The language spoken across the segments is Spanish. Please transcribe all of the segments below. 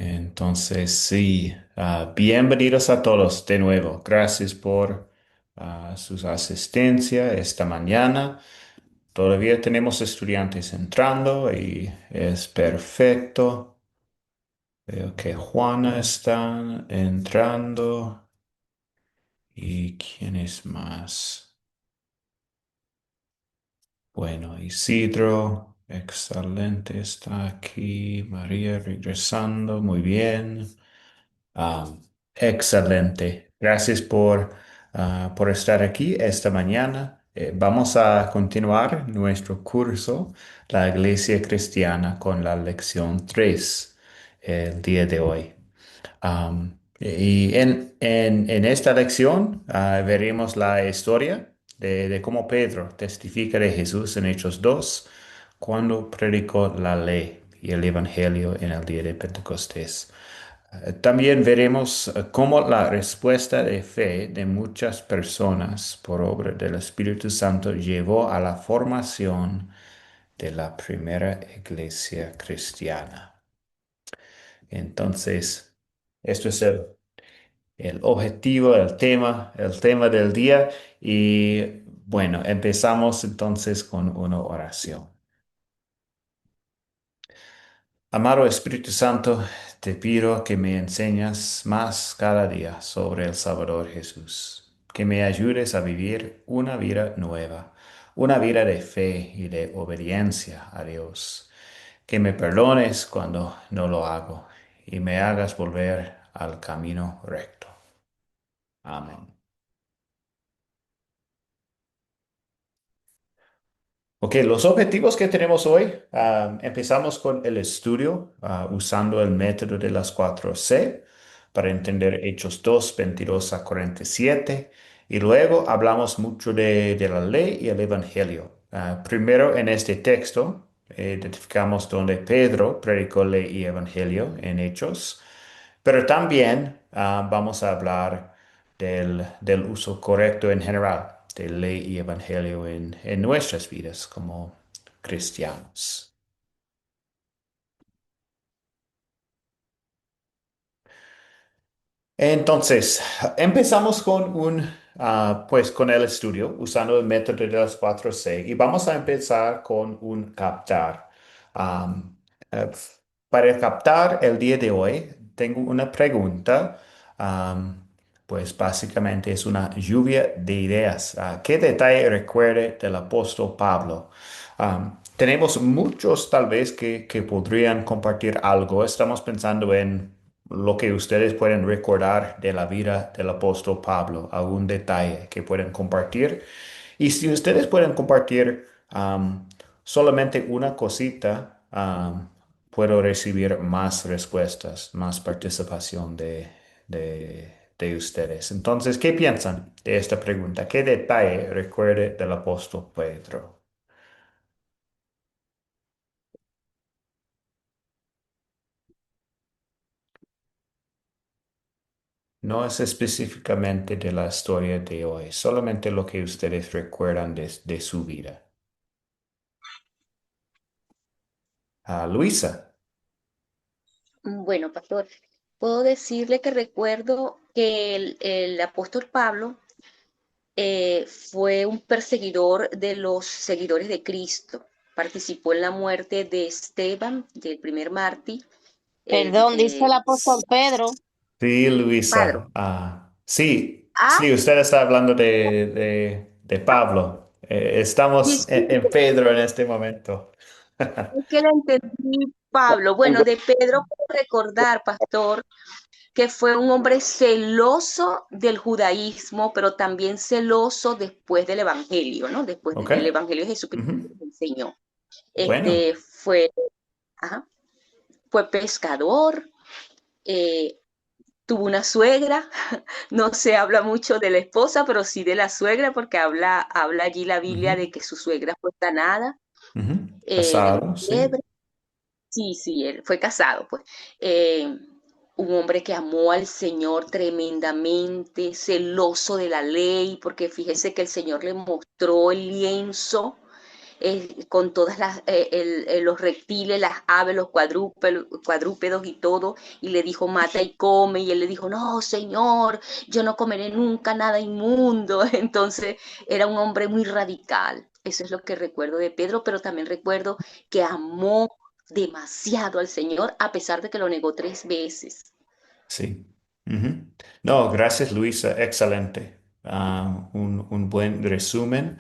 Entonces, sí, bienvenidos a todos de nuevo. Gracias por su asistencia esta mañana. Todavía tenemos estudiantes entrando y es perfecto. Veo que Juana está entrando. ¿Y quién es más? Bueno, Isidro, excelente, está aquí. María regresando, muy bien. Ah, excelente. Gracias por estar aquí esta mañana. Vamos a continuar nuestro curso, La Iglesia Cristiana, con la lección 3 el día de hoy. Y en esta lección veremos la historia de cómo Pedro testifica de Jesús en Hechos 2 cuando predicó la ley y el Evangelio en el día de Pentecostés. También veremos cómo la respuesta de fe de muchas personas por obra del Espíritu Santo llevó a la formación de la primera iglesia cristiana. Entonces, esto es el objetivo, el tema del día. Y bueno, empezamos entonces con una oración. Amado Espíritu Santo, te pido que me enseñes más cada día sobre el Salvador Jesús, que me ayudes a vivir una vida nueva, una vida de fe y de obediencia a Dios, que me perdones cuando no lo hago y me hagas volver al camino recto. Amén. Ok, los objetivos que tenemos hoy, empezamos con el estudio usando el método de las 4C para entender Hechos 2, 22 a 47. Y luego hablamos mucho de la ley y el Evangelio. Primero en este texto, identificamos donde Pedro predicó ley y Evangelio en Hechos, pero también vamos a hablar del uso correcto en general de ley y evangelio en nuestras vidas como cristianos. Entonces, empezamos con pues con el estudio usando el método de las 4C y vamos a empezar con un captar. Am, eh, para el captar el día de hoy, tengo una pregunta. am, pues básicamente es una lluvia de ideas. ¿Qué detalle recuerde del apóstol Pablo? Tenemos muchos tal vez que podrían compartir algo. Estamos pensando en lo que ustedes pueden recordar de la vida del apóstol Pablo, algún detalle que pueden compartir. Y si ustedes pueden compartir solamente una cosita, puedo recibir más respuestas, más participación de ustedes. Entonces, ¿qué piensan de esta pregunta? ¿Qué detalle recuerde del apóstol Pedro? No es específicamente de la historia de hoy, solamente lo que ustedes recuerdan de su vida. Luisa. Bueno, pastor, puedo decirle que recuerdo que el apóstol Pablo fue un perseguidor de los seguidores de Cristo. Participó en la muerte de Esteban, del primer mártir, el Perdón, dice el apóstol Pedro. Sí, Padre. Luisa. Sí, Ah, sí, usted está hablando de Pablo. Estamos disculpe, en Pedro en este momento. es que le entendí, Pablo. Bueno, de Pedro puedo recordar, pastor, que fue un hombre celoso del judaísmo, pero también celoso después del Evangelio, ¿no? Después Ok. del Evangelio de Jesucristo Ujú. que nos enseñó. Bueno. Este fue, ajá, fue pescador, eh, tuvo una suegra, no se habla mucho de la esposa, pero sí de la suegra, porque habla allí la Biblia Ujú, de que su suegra fue sanada ujú. de la Casado, sí. fiebre. Sí, sí, él fue casado, pues. Eh, un hombre que amó al Señor tremendamente, celoso de la ley, porque fíjese que el Señor le mostró el lienzo con todas los reptiles, las aves, los cuadrúpedos y todo, y le dijo, mata y come, y él le dijo, no, Señor, yo no comeré nunca nada inmundo. Entonces era un hombre muy radical. Eso es lo que recuerdo de Pedro, pero también recuerdo que amó demasiado al Señor a pesar de que lo negó 3 veces. Sí. Ujú. No, gracias, Luisa. Excelente. Un buen resumen.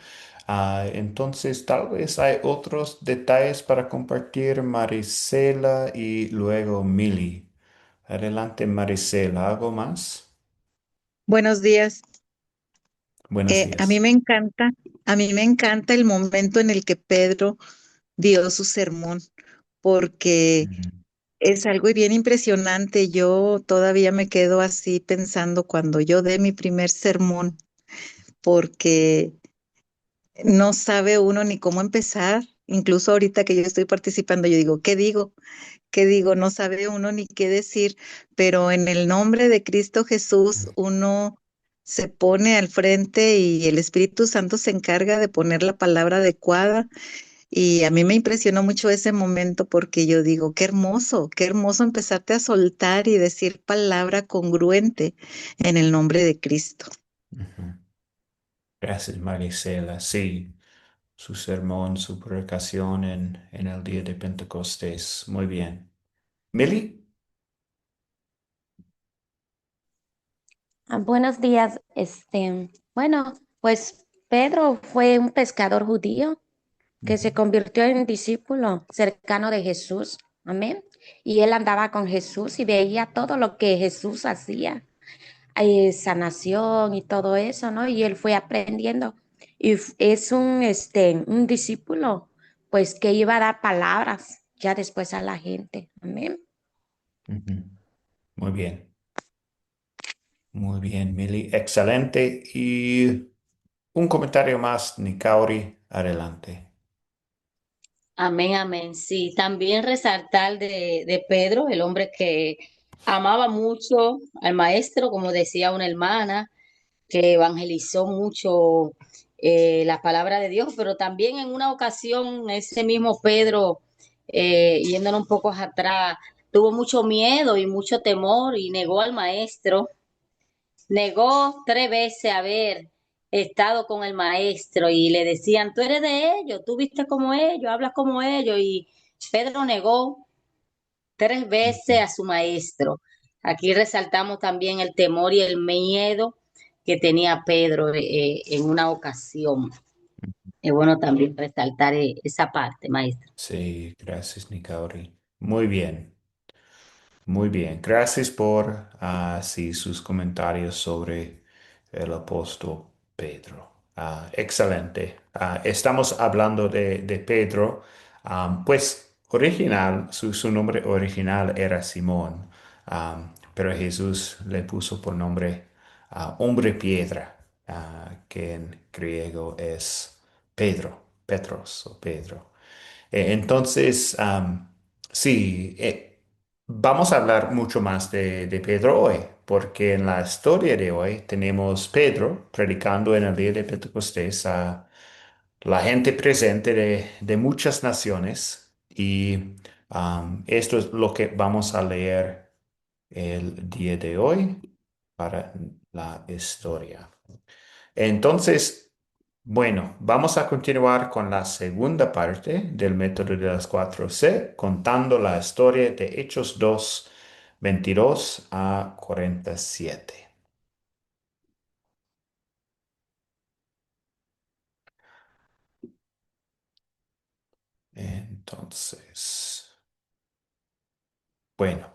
Entonces, tal vez hay otros detalles para compartir, Marisela y luego Mili. Adelante, Marisela. ¿Algo más? Buenos días. Buenos A mí me días. encanta, a mí me encanta el momento en el que Pedro dio su sermón, porque Ujú. es algo bien impresionante. Yo todavía me quedo así pensando cuando yo dé mi primer sermón, porque no sabe uno ni cómo empezar. Incluso ahorita que yo estoy participando, yo digo, ¿qué digo? ¿Qué digo? No sabe uno ni qué decir, pero en el nombre de Cristo Jesús uno se pone al frente y el Espíritu Santo se encarga de poner la palabra adecuada. Y a mí me impresionó mucho ese momento porque yo digo, qué hermoso empezarte a soltar y decir palabra congruente en el nombre de Cristo. Ujú. Gracias, Marisela. Sí, su sermón, su predicación en el día de Pentecostés. Muy bien. Mili. Buenos días. Bueno, pues Pedro fue un pescador judío que Ujú. se convirtió en discípulo cercano de Jesús. Amén. Y él andaba con Jesús y veía todo lo que Jesús hacía, sanación y todo eso, ¿no? Y él fue aprendiendo. Y es un discípulo, pues que iba a dar palabras ya después a la gente. Amén. Ujú. Muy bien. Muy bien, Mili. Excelente. Y un comentario más, Nicauri. Adelante. Amén, amén. Sí, también resaltar de Pedro, el hombre que amaba mucho al maestro, como decía una hermana, que evangelizó mucho la palabra de Dios, pero también en una ocasión ese mismo Pedro, yéndonos un poco atrás, tuvo mucho miedo y mucho temor y negó al maestro. Negó 3 veces haber estado con el maestro y le decían, tú eres de ellos, tú viste como ellos, hablas como ellos. Y Pedro negó 3 veces a su maestro. Aquí resaltamos también el temor y el miedo que tenía Pedro en una ocasión. Es bueno también resaltar esa parte, maestro. Sí, gracias, Nicauri. Muy bien. Muy bien, gracias por sí, sus comentarios sobre el apóstol Pedro. Excelente. Estamos hablando de Pedro, pues original, su nombre original era Simón, pero Jesús le puso por nombre hombre piedra, que en griego es Pedro, Petros o Pedro. Entonces, sí, vamos a hablar mucho más de Pedro hoy, porque en la historia de hoy tenemos Pedro predicando en el día de Pentecostés a la gente presente de muchas naciones y esto es lo que vamos a leer el día de hoy para la historia. Entonces, bueno, vamos a continuar con la segunda parte del método de las 4C, contando la historia de Hechos 2, 22 a 47. Entonces, bueno,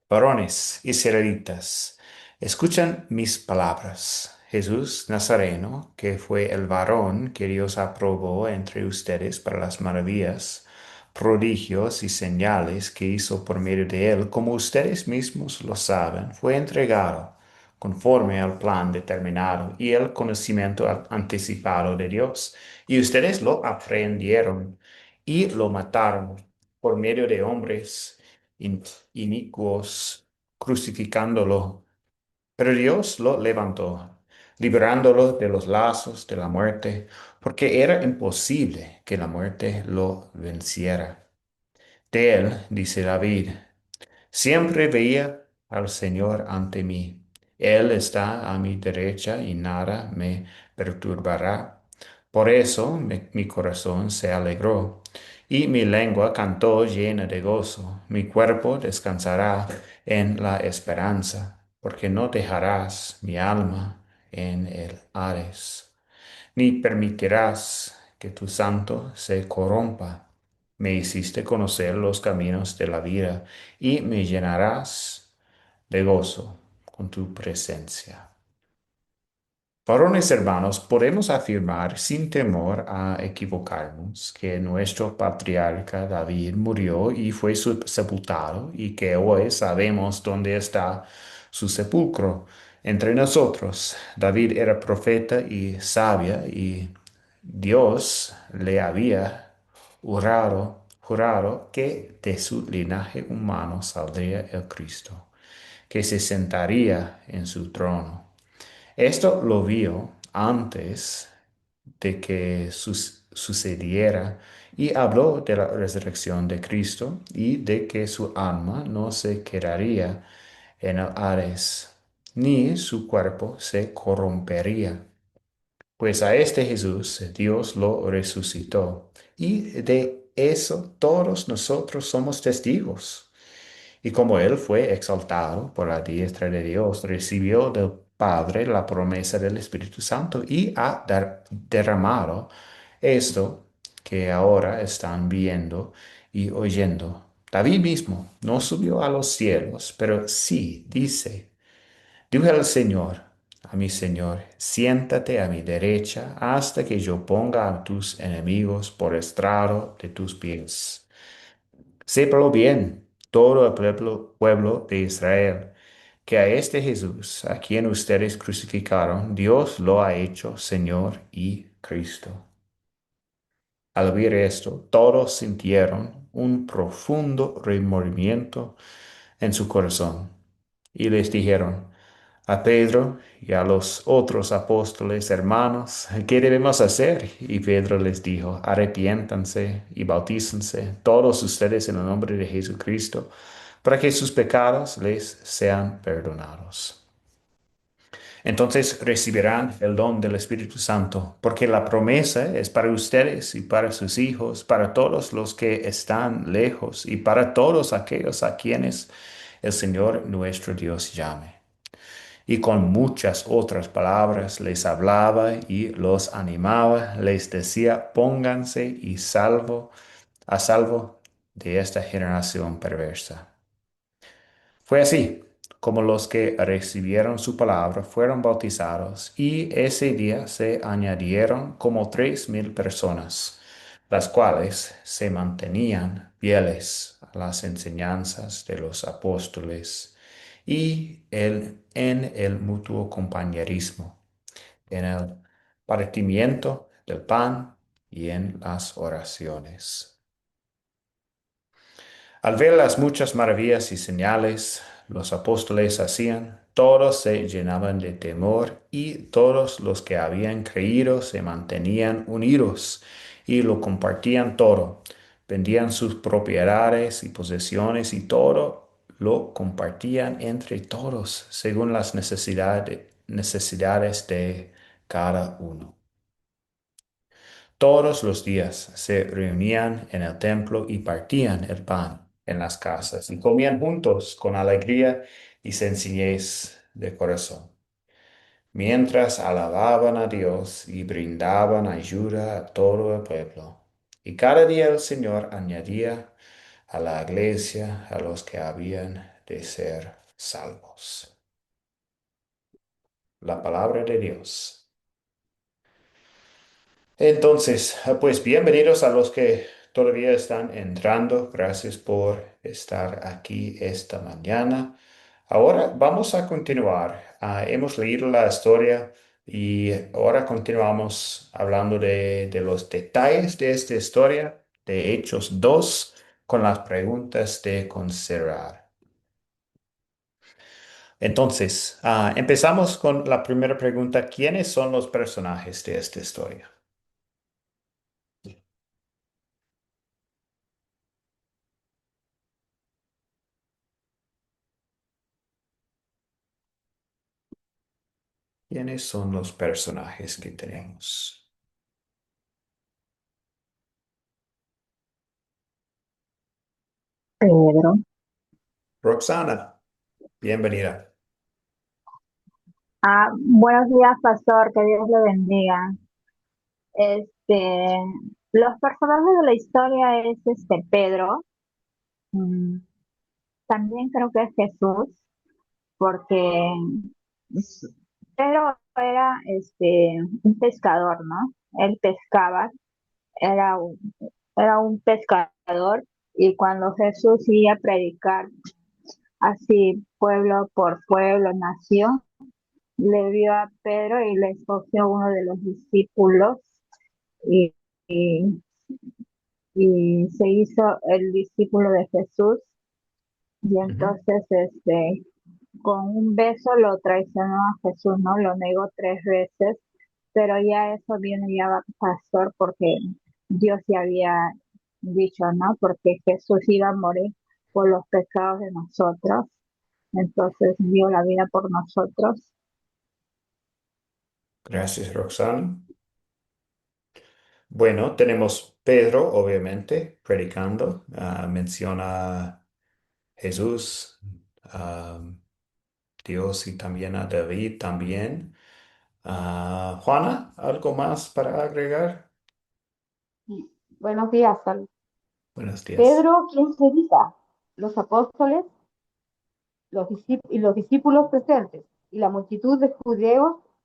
varones israelitas, escuchan mis palabras. Jesús Nazareno, que fue el varón que Dios aprobó entre ustedes para las maravillas, prodigios y señales que hizo por medio de él, como ustedes mismos lo saben, fue entregado conforme al plan determinado y el conocimiento anticipado de Dios. Y ustedes lo aprendieron y lo mataron por medio de hombres in- inicuos, crucificándolo. Pero Dios lo levantó, liberándolo de los lazos de la muerte, porque era imposible que la muerte lo venciera. De él, dice David, siempre veía al Señor ante mí. Él está a mi derecha y nada me perturbará. Por eso mi corazón se alegró y mi lengua cantó llena de gozo. Mi cuerpo descansará en la esperanza, porque no dejarás mi alma en el Hades, ni permitirás que tu santo se corrompa. Me hiciste conocer los caminos de la vida y me llenarás de gozo con tu presencia. Varones hermanos, podemos afirmar sin temor a equivocarnos que nuestro patriarca David murió y fue sepultado y que hoy sabemos dónde está su sepulcro. Entre nosotros, David era profeta y sabia y Dios le había jurado que de su linaje humano saldría el Cristo, que se sentaría en su trono. Esto lo vio antes de que sucediera y habló de la resurrección de Cristo y de que su alma no se quedaría en el Hades, ni su cuerpo se corrompería. Pues a este Jesús Dios lo resucitó y de eso todos nosotros somos testigos. Y como él fue exaltado por la diestra de Dios, recibió del Padre la promesa del Espíritu Santo y ha derramado esto que ahora están viendo y oyendo. David mismo no subió a los cielos, pero sí dice, dije al Señor, a mi Señor, siéntate a mi derecha hasta que yo ponga a tus enemigos por estrado de tus pies. Sépalo bien, todo el pueblo de Israel, que a este Jesús, a quien ustedes crucificaron, Dios lo ha hecho Señor y Cristo. Al oír esto, todos sintieron un profundo remordimiento en su corazón y les dijeron a Pedro y a los otros apóstoles, hermanos, ¿qué debemos hacer? Y Pedro les dijo, arrepiéntanse y bautícense todos ustedes en el nombre de Jesucristo, para que sus pecados les sean perdonados. Entonces recibirán el don del Espíritu Santo, porque la promesa es para ustedes y para sus hijos, para todos los que están lejos y para todos aquellos a quienes el Señor nuestro Dios llame. Y con muchas otras palabras les hablaba y los animaba, les decía, pónganse a salvo de esta generación perversa. Fue así como los que recibieron su palabra fueron bautizados, y ese día se añadieron como 3,000 personas, las cuales se mantenían fieles a las enseñanzas de los apóstoles y en el mutuo compañerismo, en el partimiento del pan y en las oraciones. Al ver las muchas maravillas y señales los apóstoles hacían, todos se llenaban de temor y todos los que habían creído se mantenían unidos y lo compartían todo. Vendían sus propiedades y posesiones y todo lo compartían entre todos según las necesidades de cada uno. Todos los días se reunían en el templo y partían el pan en las casas y comían juntos con alegría y sencillez de corazón, mientras alababan a Dios y brindaban ayuda a todo el pueblo. Y cada día el Señor añadía a la iglesia a los que habían de ser salvos. La palabra de Dios. Entonces, pues bienvenidos a los que todavía están entrando. Gracias por estar aquí esta mañana. Ahora vamos a continuar. Hemos leído la historia y ahora continuamos hablando de los detalles de esta historia, de Hechos 2, con las preguntas de considerar. Entonces, empezamos con la primera pregunta. ¿Quiénes son los personajes de esta historia? ¿Quiénes son los personajes que tenemos? Pedro. Roxana, bienvenida. Buenos días, pastor, que Dios le bendiga. Este, los personajes de la historia es Pedro, mm, también creo que es Jesús, porque s- Pedro era un pescador, ¿no? Él pescaba, era era un pescador, y cuando Jesús iba a predicar así pueblo por pueblo, nación, le vio a Pedro y le escogió uno de los discípulos y, y, y se hizo el discípulo de Jesús, y Ujú. entonces con un beso lo traicionó a Jesús, ¿no? Lo negó 3 veces, pero ya eso viene ya pastor, porque Dios ya había dicho, ¿no? Porque Jesús iba a morir por los pecados de nosotros, entonces dio la vida por nosotros. Gracias, Roxana. Bueno, tenemos Pedro, obviamente, predicando. Menciona a Jesús, a Dios y también a David también. Juana, ¿algo más para agregar? Sí. Buenos días, Sal. Buenos días. Pedro, ¿quién se evita? Los apóstoles y los discípulos presentes y la multitud de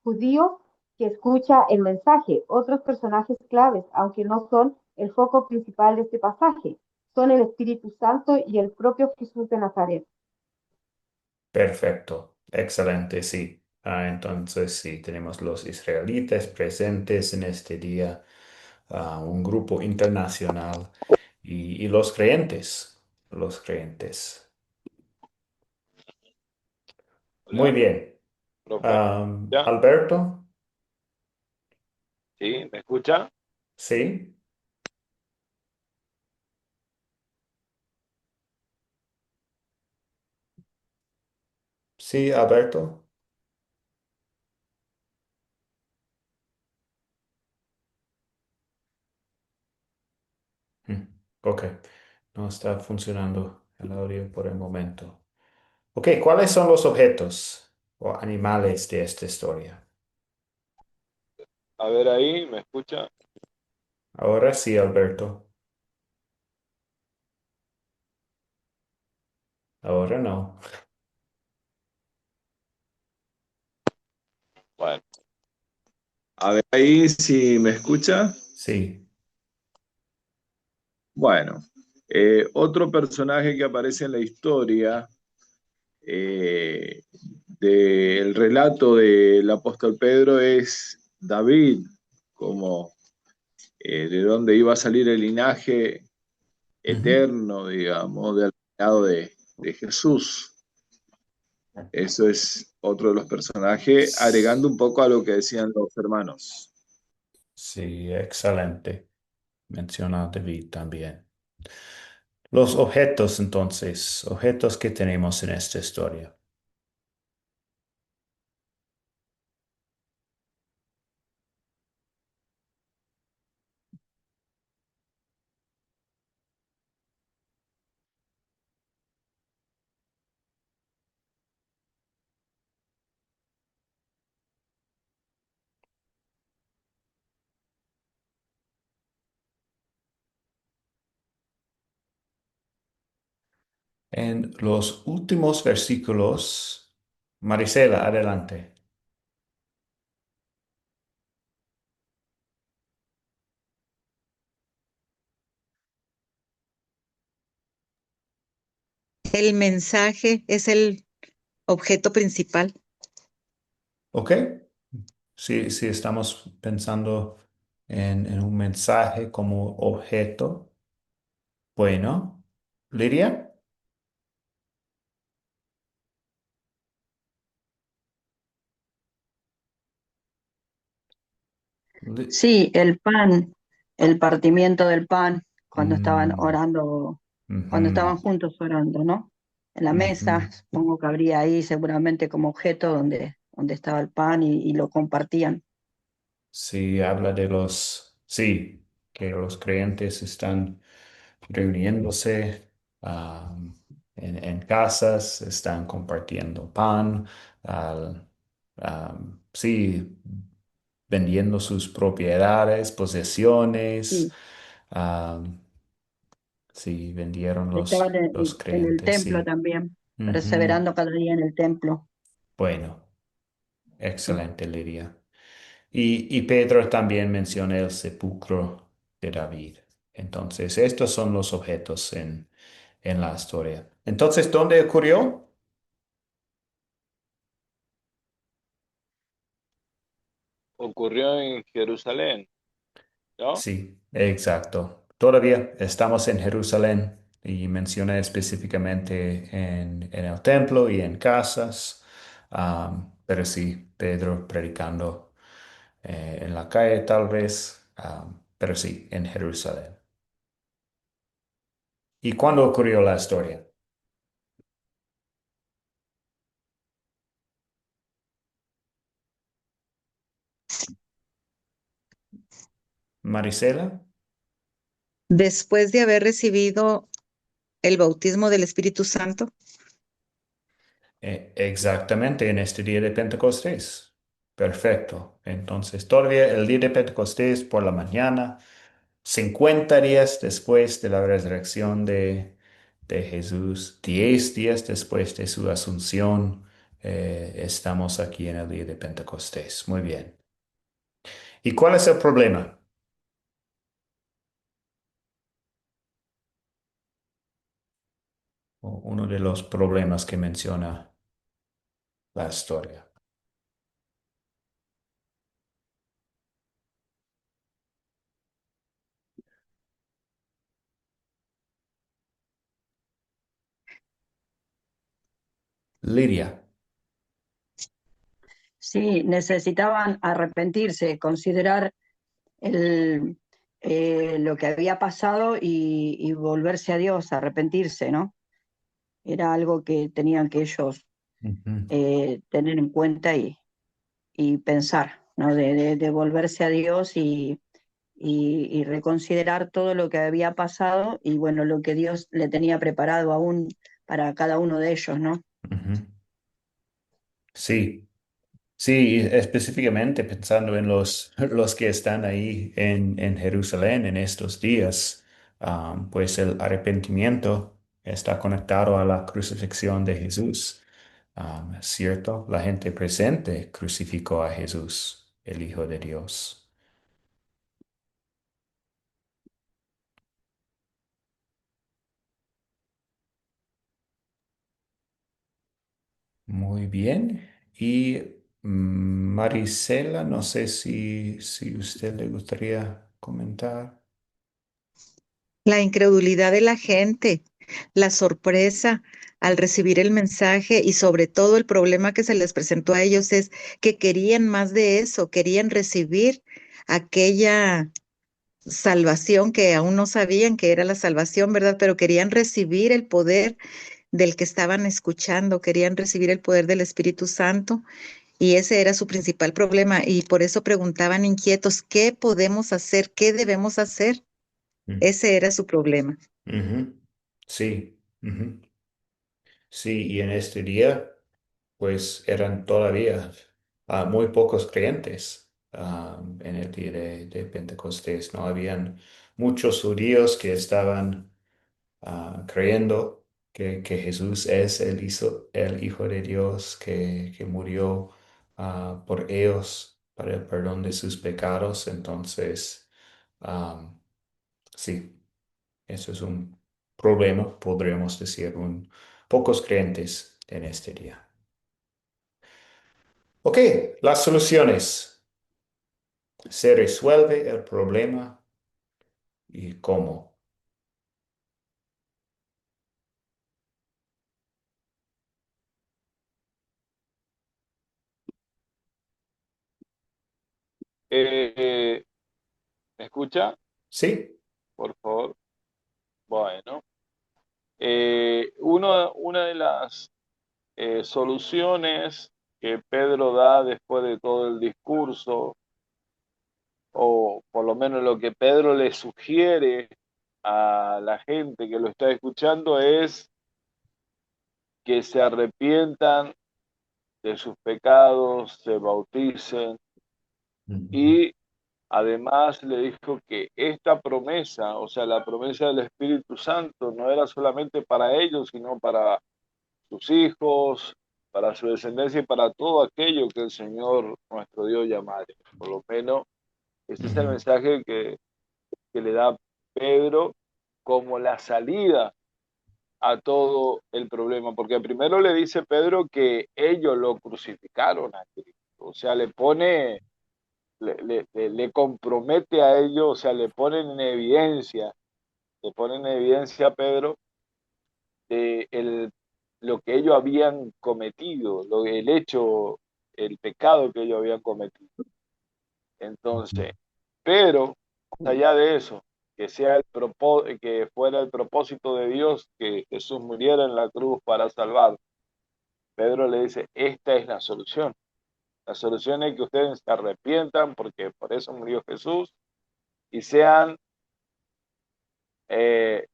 judíos que escucha el mensaje. Otros personajes claves, aunque no son el foco principal de este pasaje, son el Espíritu Santo y el propio Jesús de Nazaret. Perfecto, excelente, sí. Entonces, sí, tenemos los israelitas presentes en este día, un grupo internacional y los creyentes, los creyentes. Muy Hola, bien. profe. ¿Ya? Alberto, ¿Sí? ¿Me escucha? ¿sí? Sí, Alberto. Mm, Ok, no está funcionando el audio por el momento. Ok, ¿cuáles son los objetos o animales de esta historia? A ver ahí, ¿me escucha? Ahora sí, Alberto. Ahora no. Bueno, a ver ahí si me escucha. Sí. Bueno, otro personaje que aparece en la historia eh, del relato del apóstol Pedro es David, como de dónde iba a salir el linaje Ujú. eterno, digamos, del reinado de Jesús. Eso es otro de los personajes, agregando un poco a lo que decían los hermanos. Sí, excelente. Menciona David también. Los objetos, entonces, objetos que tenemos en esta historia. En los últimos versículos, Marisela, adelante. El mensaje es el objeto principal. ¿Ok? Si estamos pensando en un mensaje como objeto, bueno, Lidia. Li- Sí, el pan, el partimiento del pan, cuando estaban Mm, orando, cuando estaban ujú, juntos orando, ¿no? En la ujú. mesa, supongo que habría ahí seguramente como objeto donde donde estaba el pan y lo compartían. Sí, habla de sí, que los creyentes están reuniéndose en casas, están compartiendo pan, al- sí, vendiendo sus propiedades, posesiones. Sí, am, sí, vendieron estaban los en el creyentes, templo sí. también, Ujú. perseverando cada día en el templo. Bueno, Mm. excelente, Lidia. Y Pedro también menciona el sepulcro de David. Entonces, estos son los objetos en la historia. Entonces, ¿dónde ocurrió? Ocurrió en Jerusalén, ¿no? Sí, exacto. Todavía estamos en Jerusalén y menciona específicamente en el templo y en casas. Pero sí, Pedro predicando en la calle tal vez, pero sí, en Jerusalén. ¿Y cuándo ocurrió la historia? Marisela. Después de haber recibido el bautismo del Espíritu Santo, Exactamente, en este día de Pentecostés. Perfecto. Entonces, todavía el día de Pentecostés por la mañana, 50 días después de la resurrección de Jesús, 10 días después de su asunción, estamos aquí en el día de Pentecostés. Muy bien. ¿Y cuál es el problema? Uno de los problemas que menciona la historia. Lidia. Sí, necesitaban arrepentirse, considerar el, lo que había pasado y volverse a Dios, arrepentirse, ¿no? Era algo que tenían que ellos Ujú, tener en cuenta y pensar, ¿no? De volverse a Dios y reconsiderar todo lo que había pasado y bueno, lo que Dios le tenía preparado aún para cada uno de ellos, ¿no? ujú. Sí. Sí, específicamente pensando en los que están ahí en Jerusalén en estos días, pues el arrepentimiento está conectado a la crucifixión de Jesús. ¿Cierto? La gente presente crucificó a Jesús, el Hijo de Dios. Muy bien. Y Marisela, no sé si usted le gustaría comentar. la incredulidad de la gente, la sorpresa al recibir el mensaje y sobre todo el problema que se les presentó a ellos es que querían más de eso, querían recibir aquella salvación que aún no sabían que era la salvación, ¿verdad? Pero querían recibir el poder del que estaban escuchando, querían recibir el poder del Espíritu Santo y ese era su principal problema y por eso preguntaban inquietos, ¿qué podemos hacer? ¿Qué debemos hacer? Mm. Ese era su problema. Ujú. Sí. Ujú. Sí, y en este día, pues eran todavía muy pocos creyentes en el día de Pentecostés. No habían muchos judíos que estaban creyendo que Jesús es el Hijo de Dios, que murió por ellos para el perdón de sus pecados. Entonces, ah, sí. Eso es un problema, podríamos decir, pocos creyentes en este día. Ok, las soluciones. Se resuelve el problema y cómo. Eh, ¿Me escucha? Sí. Por favor. Bueno, una de las soluciones que Pedro da después de todo el discurso, o por lo menos lo que Pedro le sugiere a la gente que lo está escuchando es que se arrepientan de sus pecados, se bauticen y además le dijo que esta promesa, o sea, la promesa del Espíritu Santo, no era solamente para ellos, sino para sus hijos, para su descendencia y para todo aquello que el Señor nuestro Dios llamare. Por lo menos, ese es el Ujú. mensaje que le da Pedro como la salida a todo el problema, porque primero le dice Pedro que ellos lo crucificaron a Cristo, o sea, le pone, le compromete a ellos, o sea, le ponen en evidencia a Pedro de lo que ellos habían cometido, el hecho, el pecado que ellos habían cometido. Entonces, pero más allá de eso, que fuera el propósito de Dios que Jesús muriera en la cruz para salvar, Pedro le dice, esta es la solución. La solución es que ustedes se arrepientan porque por eso murió Jesús y sean eh,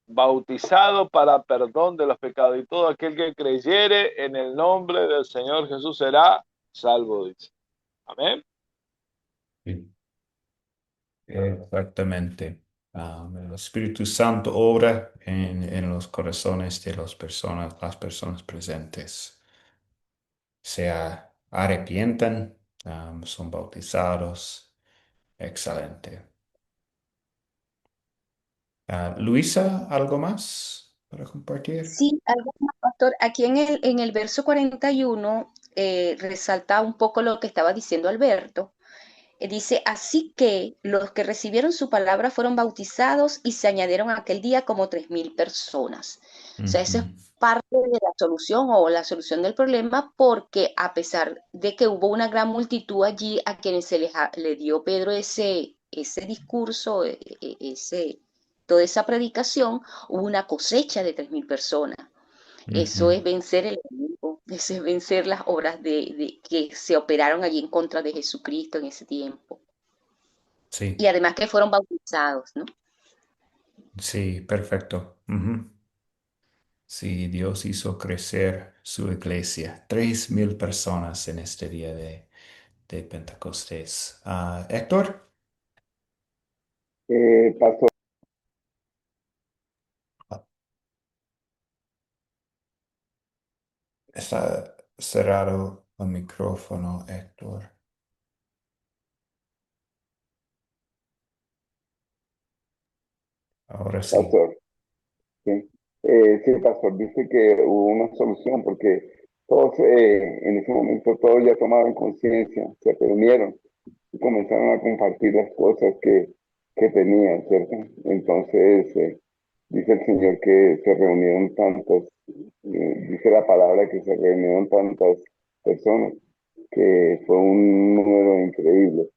bautizados para perdón de los pecados. Y todo aquel que creyere en el nombre del Señor Jesús será salvo, dice. Amén. Sí, exactamente. El Espíritu Santo obra en los corazones de las personas presentes. Se arrepientan, son bautizados. Excelente. Luisa, ¿algo más para compartir? Sí, algo más, pastor. Aquí en el verso 41 resalta un poco lo que estaba diciendo Alberto. Dice, así que los que recibieron su palabra fueron bautizados y se añadieron aquel día como 3.000 personas. O sea, eso es Ujú. parte de la solución o la solución del problema porque a pesar de que hubo una gran multitud allí a quienes le dio Pedro ese discurso, toda esa predicación, hubo una cosecha de 3.000 personas. Eso Ujú. es vencer el enemigo, eso es vencer las obras que se operaron allí en contra de Jesucristo en ese tiempo. Y Sí, además que fueron bautizados, ¿no? sí, perfecto. Ujú. Sí, Dios hizo crecer su iglesia. 3.000 personas en este día de Pentecostés. Héctor, Pastor, está cerrado el micrófono, Héctor. Ahora sí. pastor, sí. Sí, pastor, dice que hubo una solución porque todos en ese momento todos ya tomaron conciencia, se reunieron y comenzaron a compartir las cosas que tenían, ¿cierto? Entonces, dice el Señor que se reunieron tantas, dice la palabra que se reunieron tantas personas, que fue un número increíble.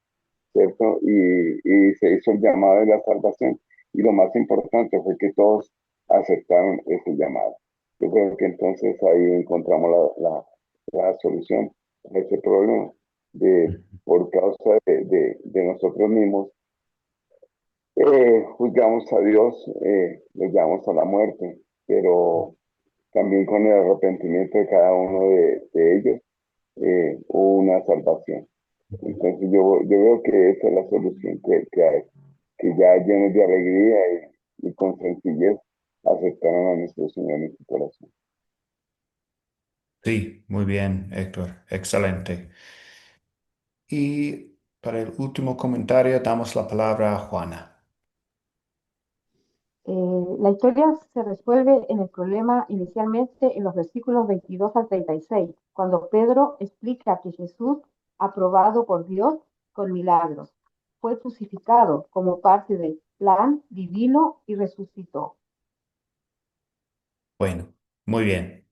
¿Cierto? Y se hizo el llamado de la salvación. Y lo más importante fue que todos aceptaron ese llamado. Yo creo que entonces ahí encontramos la solución a ese problema. Por causa de nosotros mismos, juzgamos a Dios, lo llevamos a la muerte, pero también con el arrepentimiento de cada uno de ellos, hubo una salvación. Entonces yo veo que esa es la solución que hay, que ya llenos de alegría y con sencillez aceptaron a nuestro Señor en su corazón. Sí, muy bien, Héctor. Excelente. Y para el último comentario damos la palabra a Juana. La historia se resuelve en el problema inicialmente en los versículos 22 al 36, cuando Pedro explica que Jesús, aprobado por Dios con milagros, fue crucificado como parte del plan divino y resucitó. Bueno, muy bien.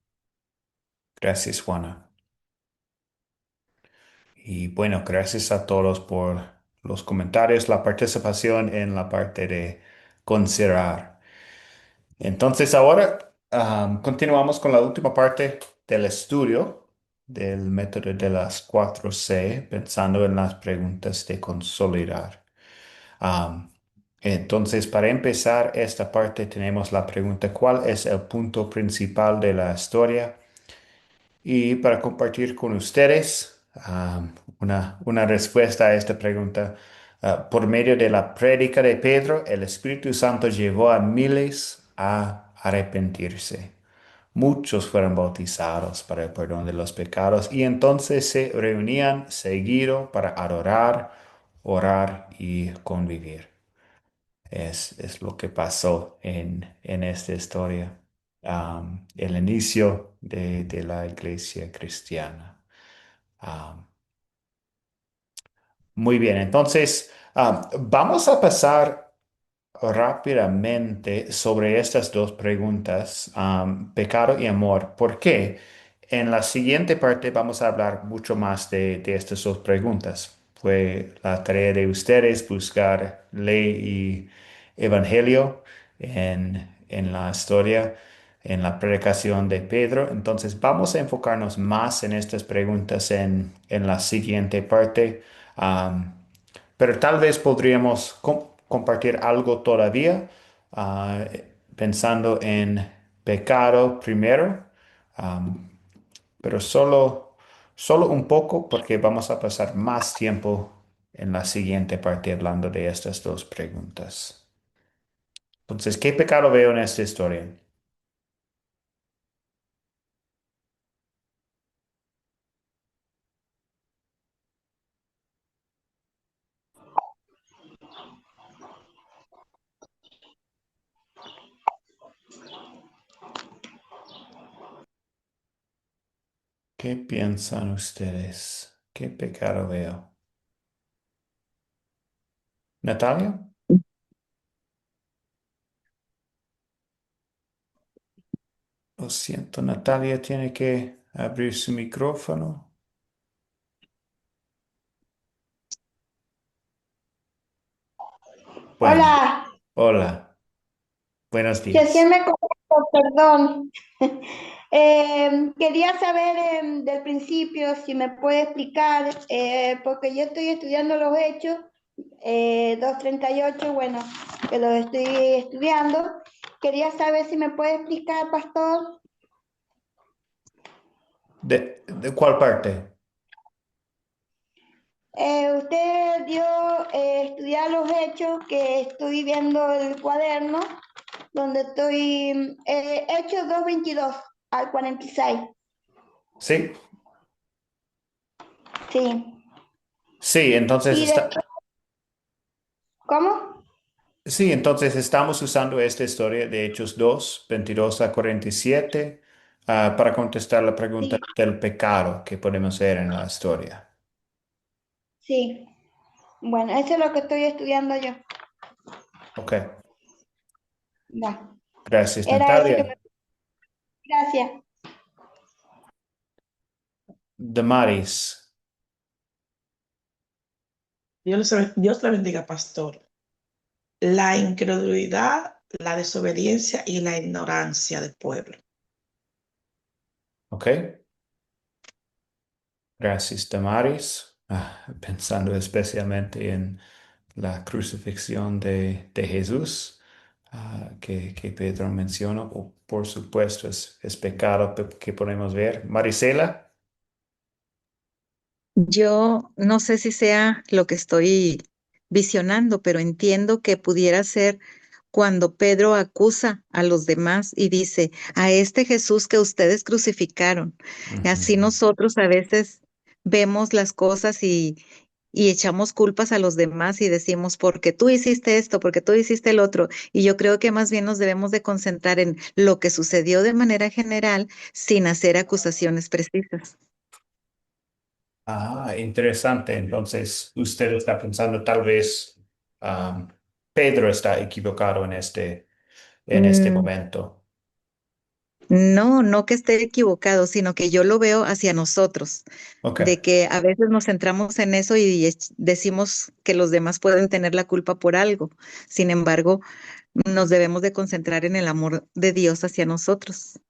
Gracias, Juana. Y bueno, gracias a todos por los comentarios, la participación en la parte de considerar. Entonces ahora continuamos con la última parte del estudio del método de las 4C, pensando en las preguntas de consolidar. Am, entonces, para empezar esta parte, tenemos la pregunta, ¿cuál es el punto principal de la historia? Y para compartir con ustedes una respuesta a esta pregunta, por medio de la prédica de Pedro, el Espíritu Santo llevó a miles a arrepentirse. Muchos fueron bautizados para el perdón de los pecados y entonces se reunían seguido para adorar, orar y convivir. Es lo que pasó en esta historia, el inicio de la iglesia cristiana. Am, Muy bien, entonces vamos a pasar rápidamente sobre estas dos preguntas, pecado y amor. ¿Por qué? En la siguiente parte vamos a hablar mucho más de estas dos preguntas. Fue la tarea de ustedes buscar ley y evangelio en la historia, en la predicación de Pedro. Entonces vamos a enfocarnos más en estas preguntas en la siguiente parte. Am, pero tal vez podríamos compartir algo todavía, ah, pensando en pecado primero, am, pero solo un poco porque vamos a pasar más tiempo en la siguiente parte hablando de estas dos preguntas. Entonces, ¿qué pecado veo en esta historia? ¿Qué piensan ustedes? ¿Qué pecado veo? ¿Natalia? Lo siento, Natalia tiene que abrir su micrófono. Bueno, Hola, hola, buenos recién días. me conecto, perdón. Quería saber del principio si me puede explicar, porque yo estoy estudiando los hechos, 238, bueno, que los estoy estudiando. Quería saber si me puede explicar, pastor. ¿De cuál parte? Usted dio estudiar los hechos, que estoy viendo el cuaderno, donde estoy, Hechos 2:22 al 46. Sí, Sí. sí, entonces Y después, ¿cómo? sí, entonces estamos usando esta historia de Hechos 2, 22 a 47, para contestar la pregunta Sí, del pecado que podemos ver en la historia. sí. Bueno, eso es lo que estoy estudiando yo. Ok, Va. gracias, Era eso que Natalia. me... Gracias. Damaris. Dios le bendiga, pastor. La incredulidad, la desobediencia y la ignorancia del pueblo. Ok, gracias, Damaris. Pensando especialmente en la crucifixión de Jesús, que Pedro mencionó, o por supuesto es pecado que podemos ver. Marisela. Yo no sé si sea lo que estoy visionando, pero entiendo que pudiera ser cuando Pedro acusa a los demás y dice, a este Jesús que ustedes crucificaron. Así Ujú. nosotros a veces vemos las cosas y echamos culpas a los demás y decimos, porque tú hiciste esto, porque tú hiciste el otro. Y yo creo que más bien nos debemos de concentrar en lo que sucedió de manera general sin hacer acusaciones precisas. Interesante. Entonces, usted está pensando tal vez um, Pedro está equivocado en este Mm, momento. No, no que esté equivocado, sino que yo lo veo hacia nosotros, Ok. de que a veces nos centramos en eso y decimos que los demás pueden tener la culpa por algo. Sin embargo, nos debemos de concentrar en el amor de Dios hacia nosotros.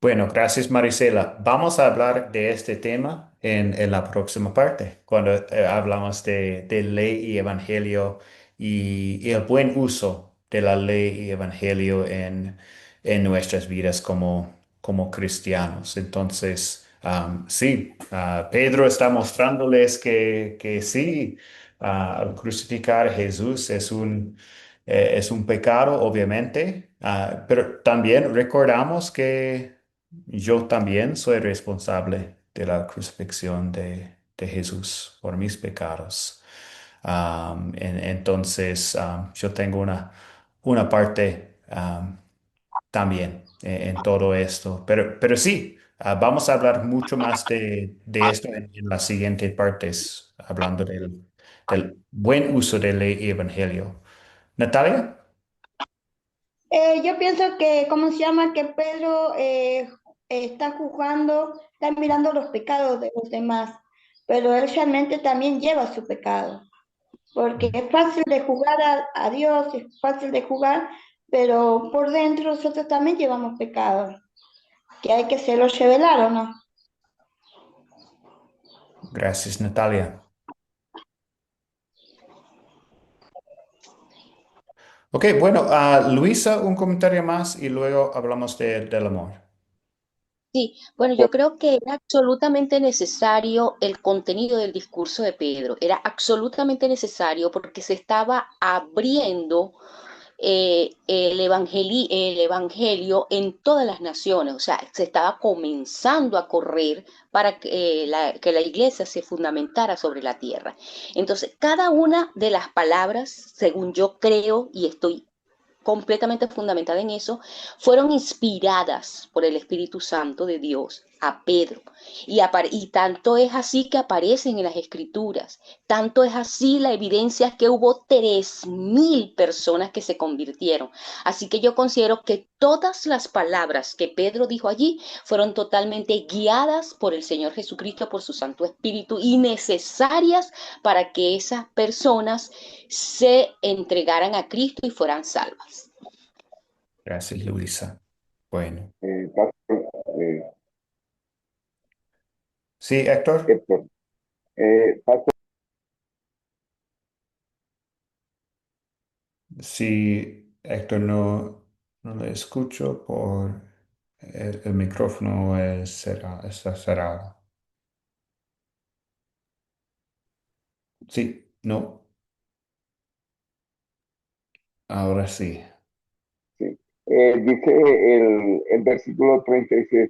Bueno, gracias Marisela. Vamos a hablar de este tema en la próxima parte, cuando hablamos de ley y evangelio y el buen uso de la ley y evangelio en nuestras vidas como cristianos. Entonces, sí, Pedro está mostrándoles que sí, al crucificar a Jesús es un pecado, obviamente, pero también recordamos que yo también soy responsable de la crucifixión de Jesús por mis pecados. Entonces, yo tengo una parte también en todo esto. Pero sí, vamos a hablar mucho más de esto en las siguientes partes, hablando del buen uso de ley y evangelio. Natalia. Yo pienso que, ¿cómo se llama? Que Pedro está juzgando, está mirando los pecados de los demás, pero él realmente también lleva su pecado, porque es fácil de juzgar a Dios, es fácil de juzgar, pero por dentro nosotros también llevamos pecado, que hay que se los revelar o no. Gracias, Natalia. Ok, bueno, Luisa, un comentario más y luego hablamos del amor. Sí, bueno, yo creo que era absolutamente necesario el contenido del discurso de Pedro, era absolutamente necesario porque se estaba abriendo el evangelio en todas las naciones, o sea, se estaba comenzando a correr para que la iglesia se fundamentara sobre la tierra. Entonces, cada una de las palabras, según yo creo y estoy completamente fundamentada en eso, fueron inspiradas por el Espíritu Santo de Dios a Pedro. Y tanto es así que aparecen en las escrituras, tanto es así la evidencia que hubo 3.000 personas que se convirtieron. Así que yo considero que todas las palabras que Pedro dijo allí fueron totalmente guiadas por el Señor Jesucristo, por su Santo Espíritu y necesarias para que esas personas se entregaran a Cristo y fueran salvas. Gracias, Luisa. Bueno. Pastor, Sí, Héctor. Héctor, Pastor, Sí, Héctor, no le escucho por el micrófono está cerrado. Sí, no, ahora sí. sí. Dice el versículo 36,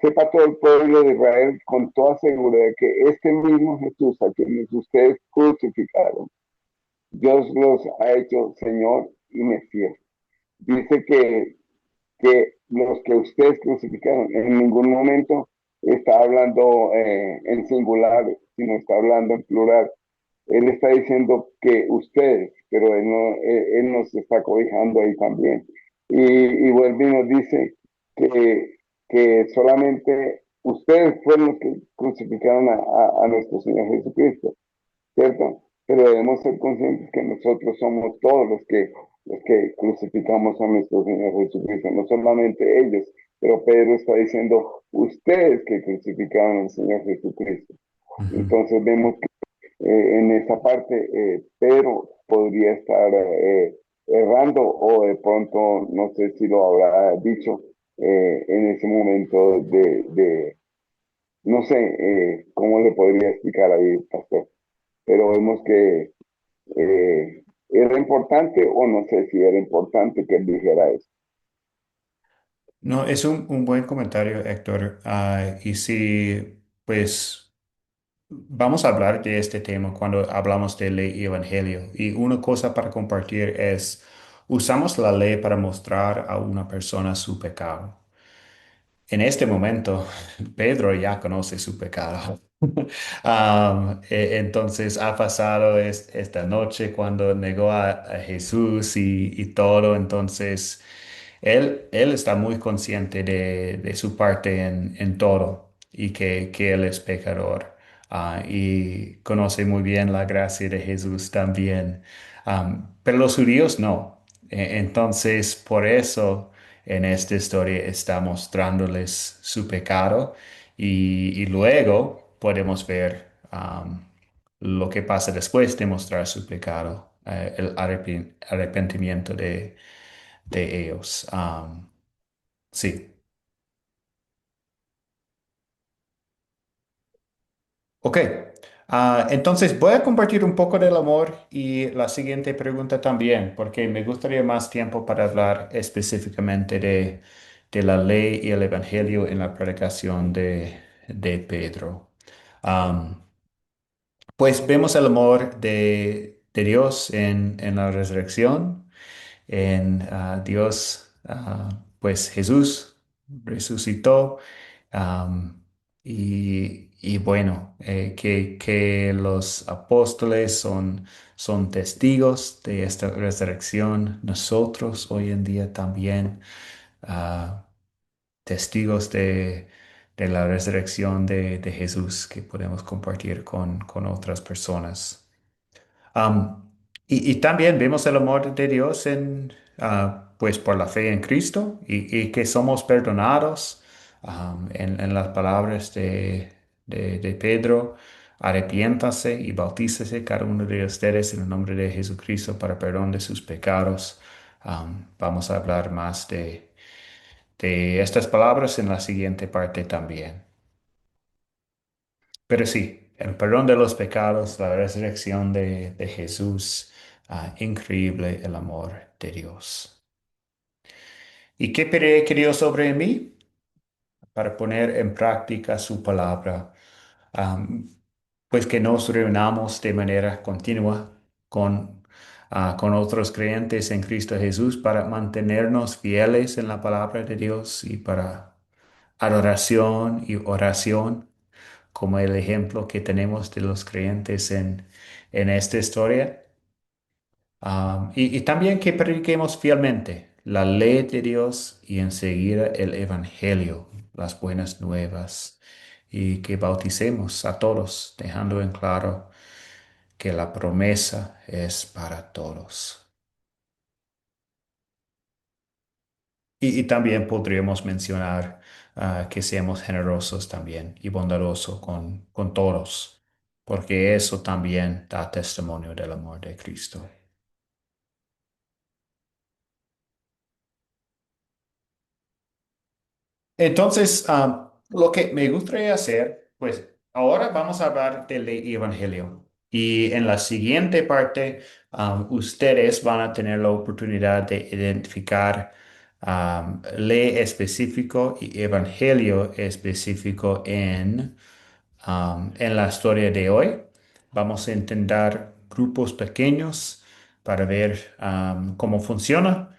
sepa todo el pueblo de Israel con toda seguridad que este mismo Jesús a quien ustedes crucificaron, Dios los ha hecho Señor y Mesías. Dice que los que ustedes crucificaron en ningún momento está hablando en singular, sino está hablando en plural. Él está diciendo que ustedes, pero él nos está cobijando ahí también. Y vuelve y nos dice que, que solamente ustedes fueron los que crucificaron a nuestro Señor Jesucristo, ¿cierto? Pero debemos ser conscientes que nosotros somos todos los que crucificamos a nuestro Señor Jesucristo, no solamente ellos, pero Pedro está diciendo, ustedes que crucificaron al Señor Jesucristo. Entonces vemos que en esa parte Pedro podría estar errando o de pronto, no sé si lo habrá dicho en ese momento no sé cómo le podría explicar ahí, pastor, pero vemos que era importante o no sé si era importante que él dijera eso. No, es un buen comentario, Héctor. Y sí, pues vamos a hablar de este tema cuando hablamos de ley y evangelio. Y una cosa para compartir es, usamos la ley para mostrar a una persona su pecado. En este momento, Pedro ya conoce su pecado. Entonces ha pasado esta noche cuando negó a Jesús y todo. Entonces, él está muy consciente de su parte en todo y que él es pecador. Y conoce muy bien la gracia de Jesús también. Pero los judíos no. Entonces, por eso en esta historia está mostrándoles su pecado y luego podemos ver lo que pasa después de mostrar su pecado, el arrepentimiento de ellos. Sí. Ok. Entonces voy a compartir un poco del amor y la siguiente pregunta también, porque me gustaría más tiempo para hablar específicamente de la ley y el evangelio en la predicación de Pedro. Am, pues vemos el amor de Dios en la resurrección en Dios, pues Jesús resucitó. Y bueno, que los apóstoles son testigos de esta resurrección. Nosotros hoy en día también ah, testigos de la resurrección de Jesús que podemos compartir con otras personas. Am, y también vemos el amor de Dios pues por la fe en Cristo y que somos perdonados en las palabras de Pedro. Arrepiéntase y bautícese cada uno de ustedes en el nombre de Jesucristo para perdón de sus pecados. Vamos a hablar más de estas palabras en la siguiente parte también. Pero sí, el perdón de los pecados, la resurrección de Jesús, increíble el amor de Dios. ¿Y qué pediré que Dios sobre mí? Para poner en práctica su palabra, am, pues que nos reunamos de manera continua con otros creyentes en Cristo Jesús para mantenernos fieles en la palabra de Dios y para adoración y oración como el ejemplo que tenemos de los creyentes en esta historia. Y también que prediquemos fielmente la ley de Dios y enseguida el Evangelio, las buenas nuevas, y que bauticemos a todos, dejando en claro que la promesa es para todos. Y también podríamos mencionar que seamos generosos también y bondadosos con todos, porque eso también da testimonio del amor de Cristo. Entonces, lo que me gustaría hacer, pues ahora vamos a hablar del Evangelio. Y en la siguiente parte, ustedes van a tener la oportunidad de identificar ley específico y evangelio específico en la historia de hoy. Vamos a intentar grupos pequeños para ver cómo funciona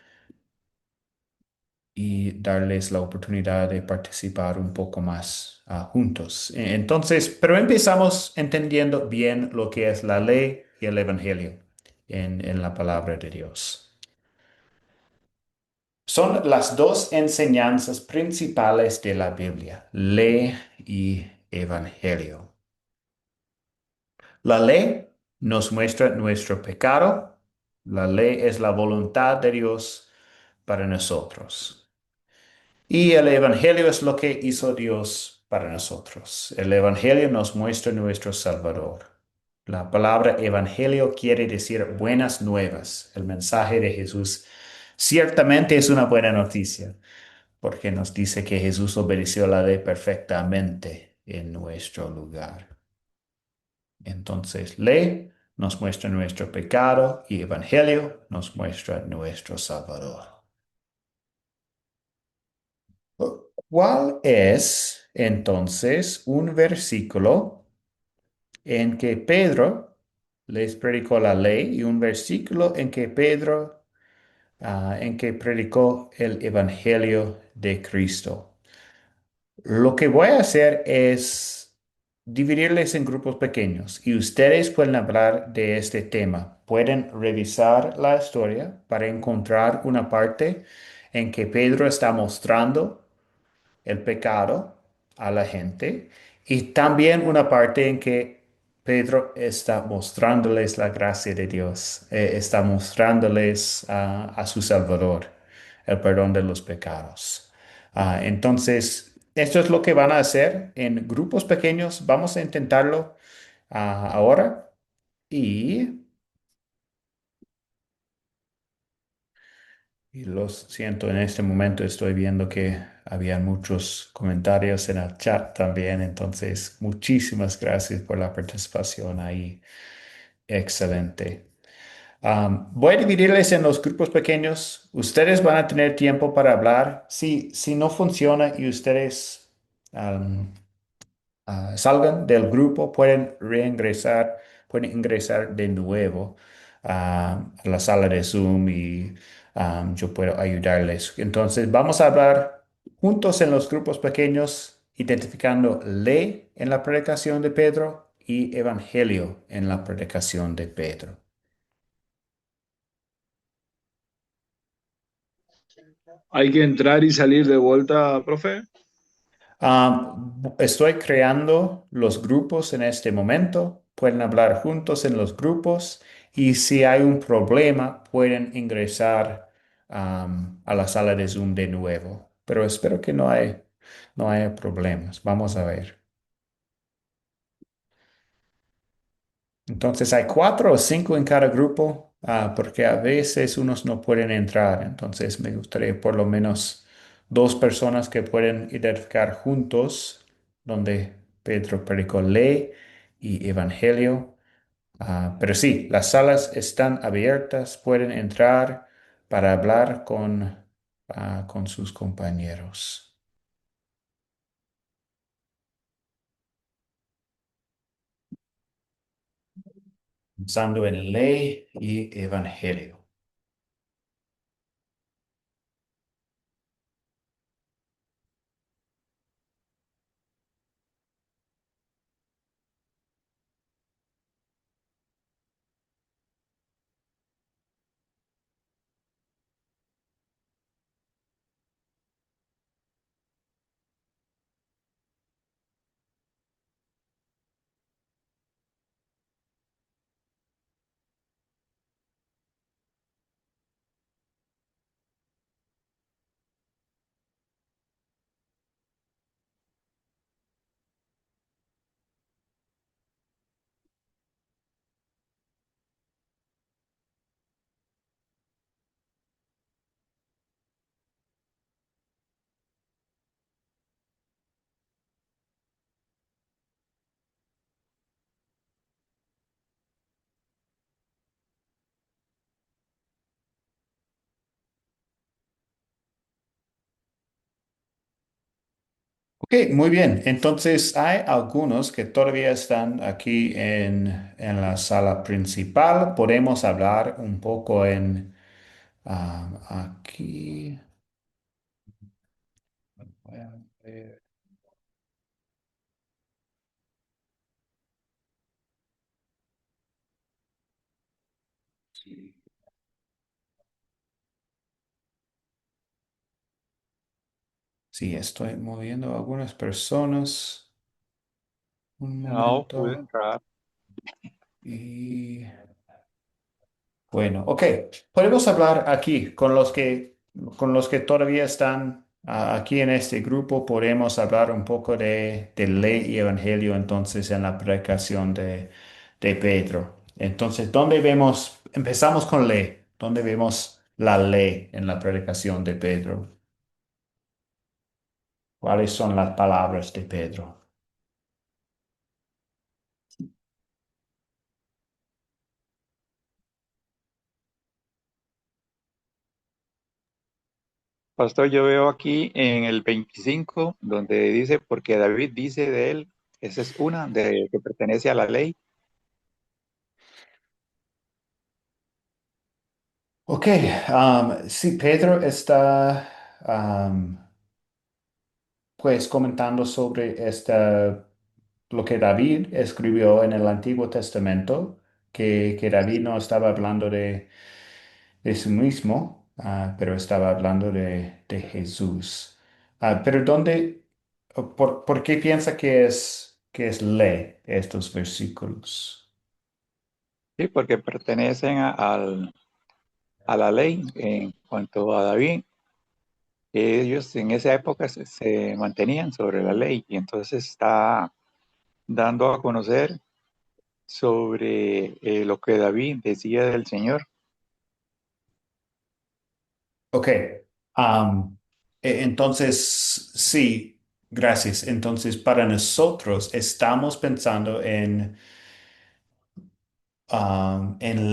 y darles la oportunidad de participar un poco más juntos. Entonces, pero empezamos entendiendo bien lo que es la ley y el evangelio en la palabra de Dios. Son las dos enseñanzas principales de la Biblia, ley y evangelio. La ley nos muestra nuestro pecado. La ley es la voluntad de Dios para nosotros. Y el Evangelio es lo que hizo Dios para nosotros. El Evangelio nos muestra nuestro Salvador. La palabra Evangelio quiere decir buenas nuevas. El mensaje de Jesús ciertamente es una buena noticia, porque nos dice que Jesús obedeció la ley perfectamente en nuestro lugar. Entonces, ley nos muestra nuestro pecado y Evangelio nos muestra nuestro Salvador. ¿Cuál es entonces un versículo en que Pedro les predicó la ley y un versículo en que Pedro en que predicó el Evangelio de Cristo? Lo que voy a hacer es dividirles en grupos pequeños y ustedes pueden hablar de este tema. Pueden revisar la historia para encontrar una parte en que Pedro está mostrando el pecado a la gente y también una parte en que Pedro está mostrándoles la gracia de Dios, está mostrándoles a su Salvador. el perdón de los pecados. Entonces, esto es lo que van a hacer en grupos pequeños. Vamos a intentarlo ahora y, y los siento, en este momento estoy viendo que había muchos comentarios en el chat también. Entonces, muchísimas gracias por la participación ahí. Excelente. Voy a dividirles en los grupos pequeños. Ustedes van a tener tiempo para hablar. Si no funciona y ustedes am, salgan del grupo, pueden ingresar de nuevo a la sala de Zoom y yo puedo ayudarles. Entonces, vamos a hablar juntos en los grupos pequeños, identificando ley en la predicación de Pedro y evangelio en la predicación de Pedro. ¿Hay que entrar y salir de vuelta, profe? Estoy creando los grupos en este momento. Pueden hablar juntos en los grupos y si hay un problema pueden ingresar a la sala de Zoom de nuevo. Pero espero que no haya problemas. Vamos a ver. Entonces hay 4 o 5 en cada grupo, porque a veces unos no pueden entrar. Entonces me gustaría por lo menos 2 personas que pueden identificar juntos, donde Pedro predicó ley y evangelio. Pero sí, las salas están abiertas, pueden entrar para hablar con sus compañeros. Pensando en ley y evangelio. Ok, muy bien. Entonces hay algunos que todavía están aquí en la sala principal. Podemos hablar un poco aquí. Voy a ver. Sí, sí, estoy moviendo a algunas personas. Un No pude momento. entrar. Y bueno, ok. Podemos hablar aquí con los que todavía están aquí en este grupo. Podemos hablar un poco de ley y evangelio entonces en la predicación de Pedro. Entonces, empezamos con ley, ¿dónde vemos la ley en la predicación de Pedro? ¿Cuáles son las palabras de Pedro? Pastor, yo veo aquí en el 25, donde dice, porque David dice de él, esa es una de que pertenece a la ley. Ok, sí, Pedro está pues comentando sobre lo que David escribió en el Antiguo Testamento, que David no estaba hablando de sí mismo, pero estaba hablando de Jesús. Pero ¿por qué piensa que es ley estos versículos? Sí, porque pertenecen a la ley en cuanto a David. que ellos en esa época se mantenían sobre la ley y entonces está dando a conocer sobre lo que David decía del Señor. Ok. Entonces, sí, gracias. Entonces, para nosotros estamos pensando en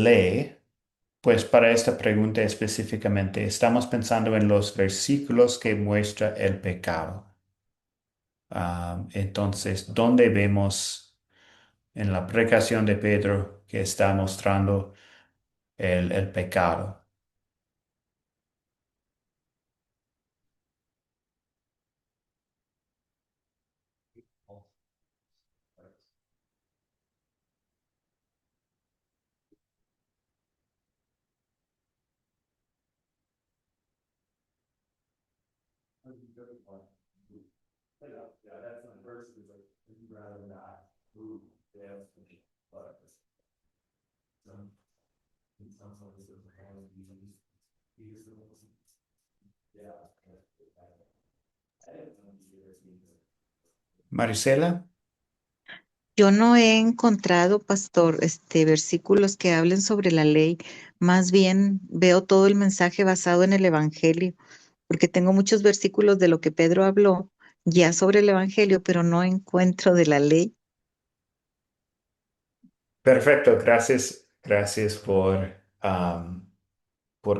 ley, pues para esta pregunta específicamente, estamos pensando en los versículos que muestra el pecado. Entonces, ¿dónde vemos en la predicación de Pedro que está mostrando el pecado? Marisela. Yo no he encontrado, pastor, versículos que hablen sobre la ley. Más bien veo todo el mensaje basado en el Evangelio, porque tengo muchos versículos de lo que Pedro habló ya sobre el Evangelio, pero no encuentro de la ley. Perfecto, gracias, gracias por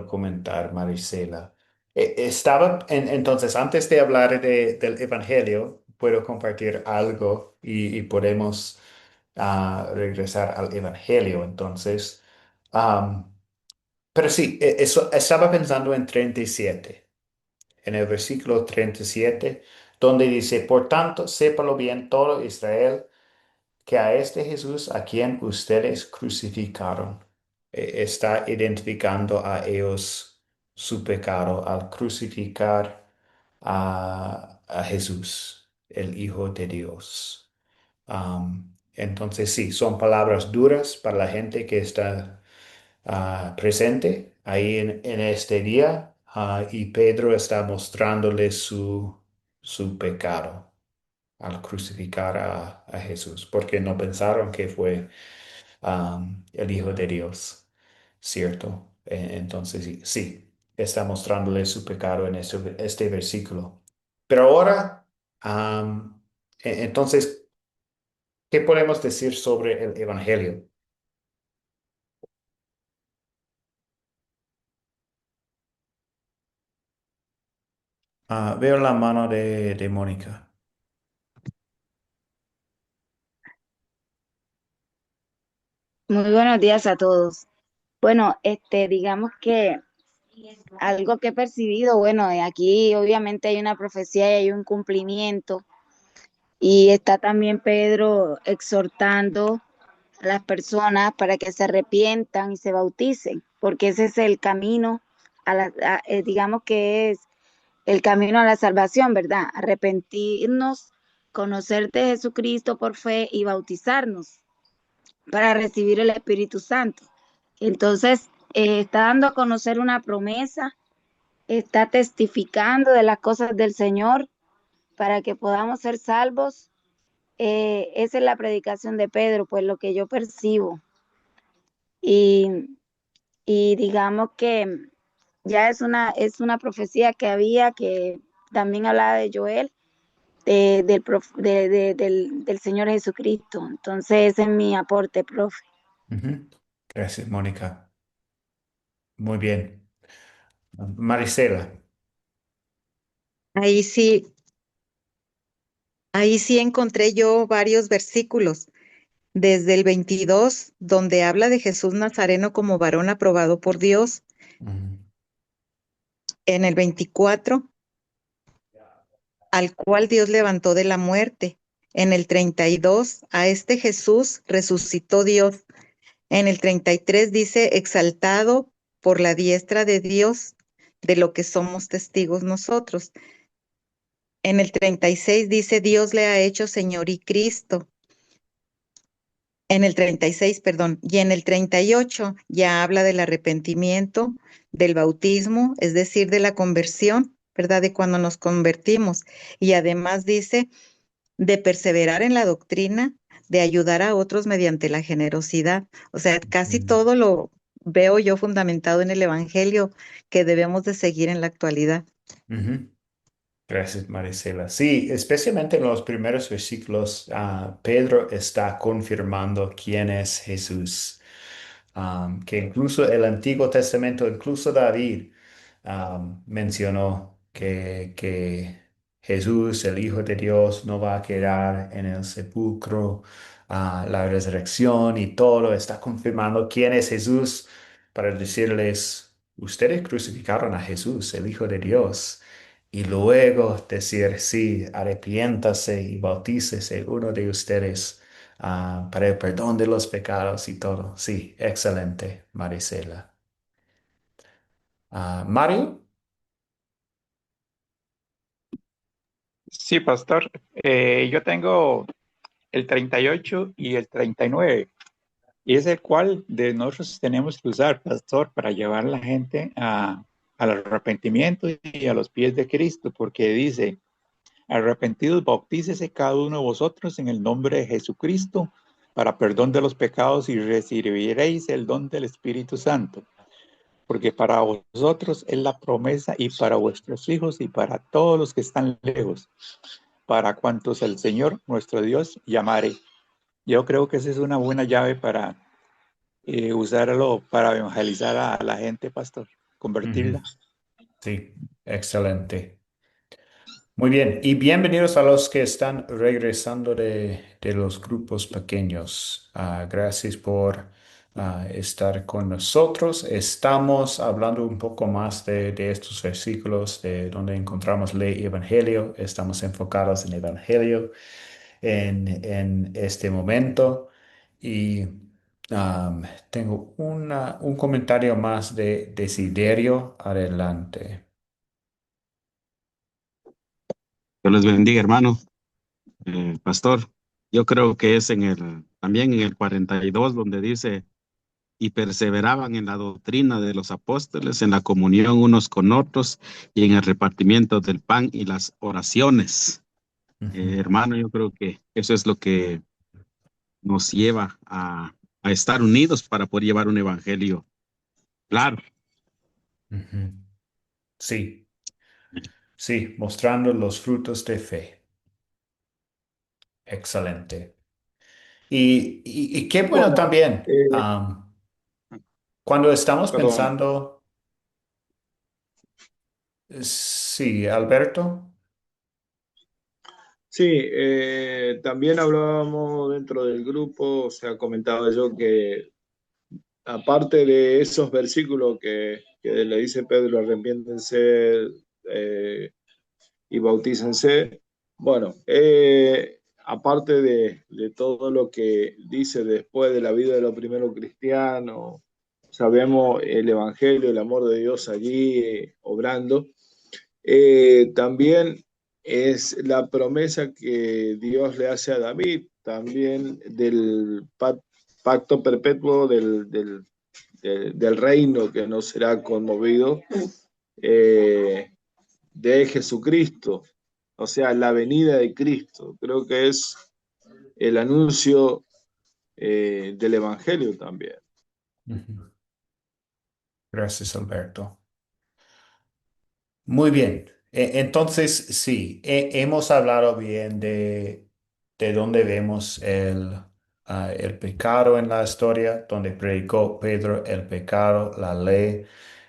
comentar, Marisela. Entonces, antes de hablar del Evangelio, puedo compartir algo y podemos regresar al Evangelio. Entonces, am, pero sí, eso, estaba pensando en 37, en el versículo 37, donde dice, por tanto, sépalo bien todo Israel que a este Jesús a quien ustedes crucificaron, está identificando a ellos su pecado al crucificar a Jesús, el Hijo de Dios. Entonces sí, son palabras duras para la gente que está presente ahí en este día, y Pedro está mostrándole su pecado al crucificar a Jesús, porque no pensaron que fue el Hijo de Dios, ¿cierto? Entonces sí, sí, está mostrándole su pecado en este versículo. Pero ahora, entonces, ¿qué podemos decir sobre el Evangelio? Veo la mano de Mónica. Muy buenos días a todos. Bueno, digamos que algo que he percibido, bueno, aquí obviamente hay una profecía y hay un cumplimiento, y está también Pedro exhortando a las personas para que se arrepientan y se bauticen, porque ese es el camino digamos que es el camino a la salvación, ¿verdad? Arrepentirnos, conocer de Jesucristo por fe y bautizarnos para recibir el Espíritu Santo. Entonces, está dando a conocer una promesa, está testificando de las cosas del Señor para que podamos ser salvos. Esa es la predicación de Pedro, pues lo que yo percibo. Y, y digamos que ya es una profecía que había, que también hablaba de Joel, del Señor Jesucristo. Entonces, ese es mi aporte, profe. Ujú. Gracias, Mónica. Muy bien. Marisela. Ahí sí, ahí sí encontré yo varios versículos, desde el 22, donde habla de Jesús Nazareno como varón aprobado por Dios, Ujú. en el 24, al cual Dios levantó de la muerte. En el 32, a este Jesús resucitó Dios. En el 33 dice, exaltado por la diestra de Dios, de lo que somos testigos nosotros. En el 36 dice, Dios le ha hecho Señor y Cristo. En el 36, perdón, y en el 38 ya habla del arrepentimiento, del bautismo, es decir, de la conversión. ¿verdad? De cuando nos convertimos. Y además dice de perseverar en la doctrina, de ayudar a otros mediante la generosidad. O sea, casi Mm. todo lo veo yo fundamentado en el Evangelio que debemos de seguir en la actualidad. Ujú. Gracias, Marisela. Sí, especialmente en los primeros versículos, Pedro está confirmando quién es Jesús. Que incluso el Antiguo Testamento, incluso David, mencionó que Jesús, el Hijo de Dios, no va a quedar en el sepulcro, la resurrección y todo. Está confirmando quién es Jesús para decirles, ustedes crucificaron a Jesús, el Hijo de Dios. Y luego decir, sí, arrepiéntase y bautícese uno de ustedes para el perdón de los pecados y todo. Sí, excelente, Marisela. Mario. Sí, pastor. Yo tengo el 38 y el 39. Y es el cual de nosotros tenemos que usar, pastor, para llevar a la gente al arrepentimiento y a los pies de Cristo, porque dice, arrepentidos, bautícese cada uno de vosotros en el nombre de Jesucristo para perdón de los pecados y recibiréis el don del Espíritu Santo, porque para vosotros es la promesa y para vuestros hijos y para todos los que están lejos, para cuantos el Señor nuestro Dios llamare. Yo creo que esa es una buena llave para usarlo para evangelizar a la gente, pastor, Ujú. convertirla. Sí, excelente. Muy bien, y bienvenidos a los que están regresando de los grupos pequeños. Gracias por estar con nosotros. Estamos hablando un poco más de estos versículos, de donde encontramos ley y evangelio. Estamos enfocados en evangelio en este momento. Y tengo un comentario más de Desiderio. Adelante. Dios les bendiga, hermano. Pastor, yo creo que es también en el 42 donde dice, y perseveraban en la doctrina de los apóstoles, en la comunión unos con otros y en el repartimiento del pan y las oraciones. Ujú. Hermano, yo creo que eso es lo que nos lleva a estar unidos para poder llevar un evangelio claro. Ujú. Sí, sí, mostrando los frutos de fe. Excelente. Y qué bueno Bueno, también, cuando estamos perdón. pensando, sí, Alberto. Sí, también hablábamos dentro del grupo, o sea, comentaba yo que aparte de esos versículos que le dice Pedro, arrepiéntense y bautícense, bueno, aparte de todo lo que dice después de la vida de los primeros cristianos, sabemos el Evangelio, el amor de Dios allí obrando. También es la promesa que Dios le hace a David, también del pacto perpetuo del reino que no será conmovido, eh, de Jesucristo, o sea, la venida de Cristo. Creo que es el anuncio del Evangelio también. Ujú. Gracias, Alberto. Muy bien. Entonces, sí, hemos hablado bien de dónde vemos el pecado en la historia, donde predicó Pedro el pecado, la ley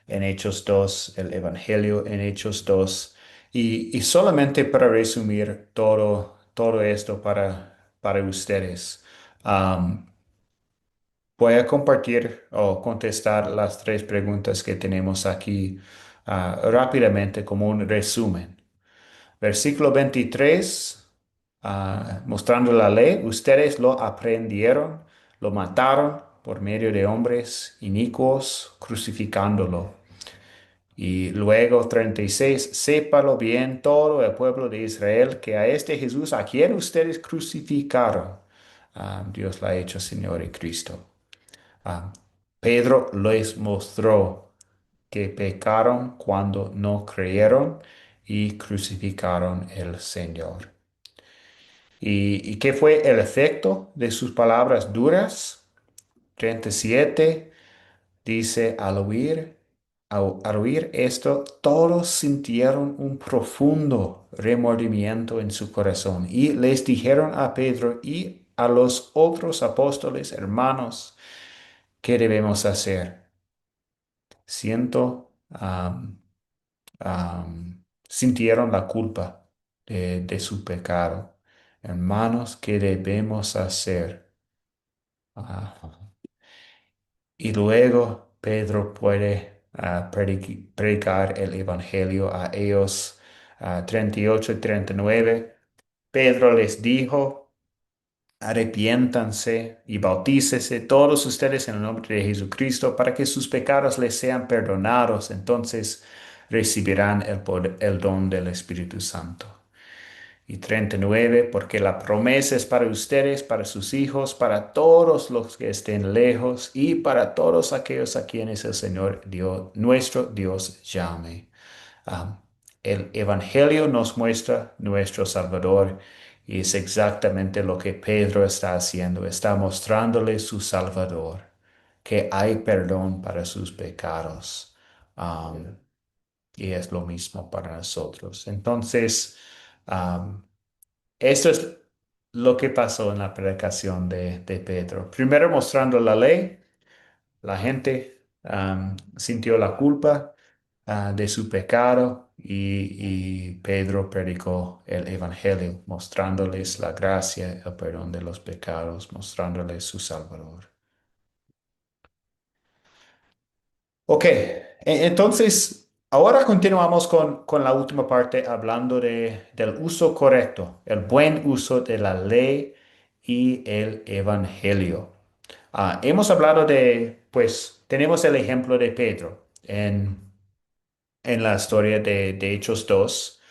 en Hechos 2, el Evangelio en Hechos 2. Y solamente para resumir todo esto para ustedes. Voy a compartir o contestar las tres preguntas que tenemos aquí rápidamente como un resumen. Versículo 23, mostrando la ley, ustedes lo aprendieron, lo mataron por medio de hombres inicuos, crucificándolo. Y luego 36, sépalo bien todo el pueblo de Israel que a este Jesús, a quien ustedes crucificaron, Dios lo ha hecho Señor y Cristo. Ah, Pedro les mostró que pecaron cuando no creyeron y crucificaron el Señor. ¿Y qué fue el efecto de sus palabras duras? 37 dice, al oír esto, todos sintieron un profundo remordimiento en su corazón y les dijeron a Pedro y a los otros apóstoles, hermanos, ¿qué debemos hacer? Siento, sintieron la culpa de su pecado. Hermanos, ¿qué debemos hacer? Ah, y luego Pedro puede predicar el Evangelio a ellos. 38 y 39. Pedro les dijo, arrepiéntanse y bautícese todos ustedes en el nombre de Jesucristo para que sus pecados les sean perdonados. Entonces recibirán el don del Espíritu Santo. Y 39, porque la promesa es para ustedes, para sus hijos, para todos los que estén lejos y para todos aquellos a quienes el Señor Dios, nuestro Dios llame. Ah, el Evangelio nos muestra nuestro Salvador y es exactamente lo que Pedro está haciendo. Está mostrándole su Salvador, que hay perdón para sus pecados. Y es lo mismo para nosotros. Entonces, esto es lo que pasó en la predicación de Pedro. Primero mostrando la ley, la gente sintió la culpa de su pecado y Pedro predicó el Evangelio, mostrándoles la gracia, el perdón de los pecados, mostrándoles su Salvador. Ok, entonces ahora continuamos con la última parte hablando del uso correcto, el buen uso de la ley y el evangelio. Hemos hablado pues tenemos el ejemplo de Pedro en la historia de Hechos 2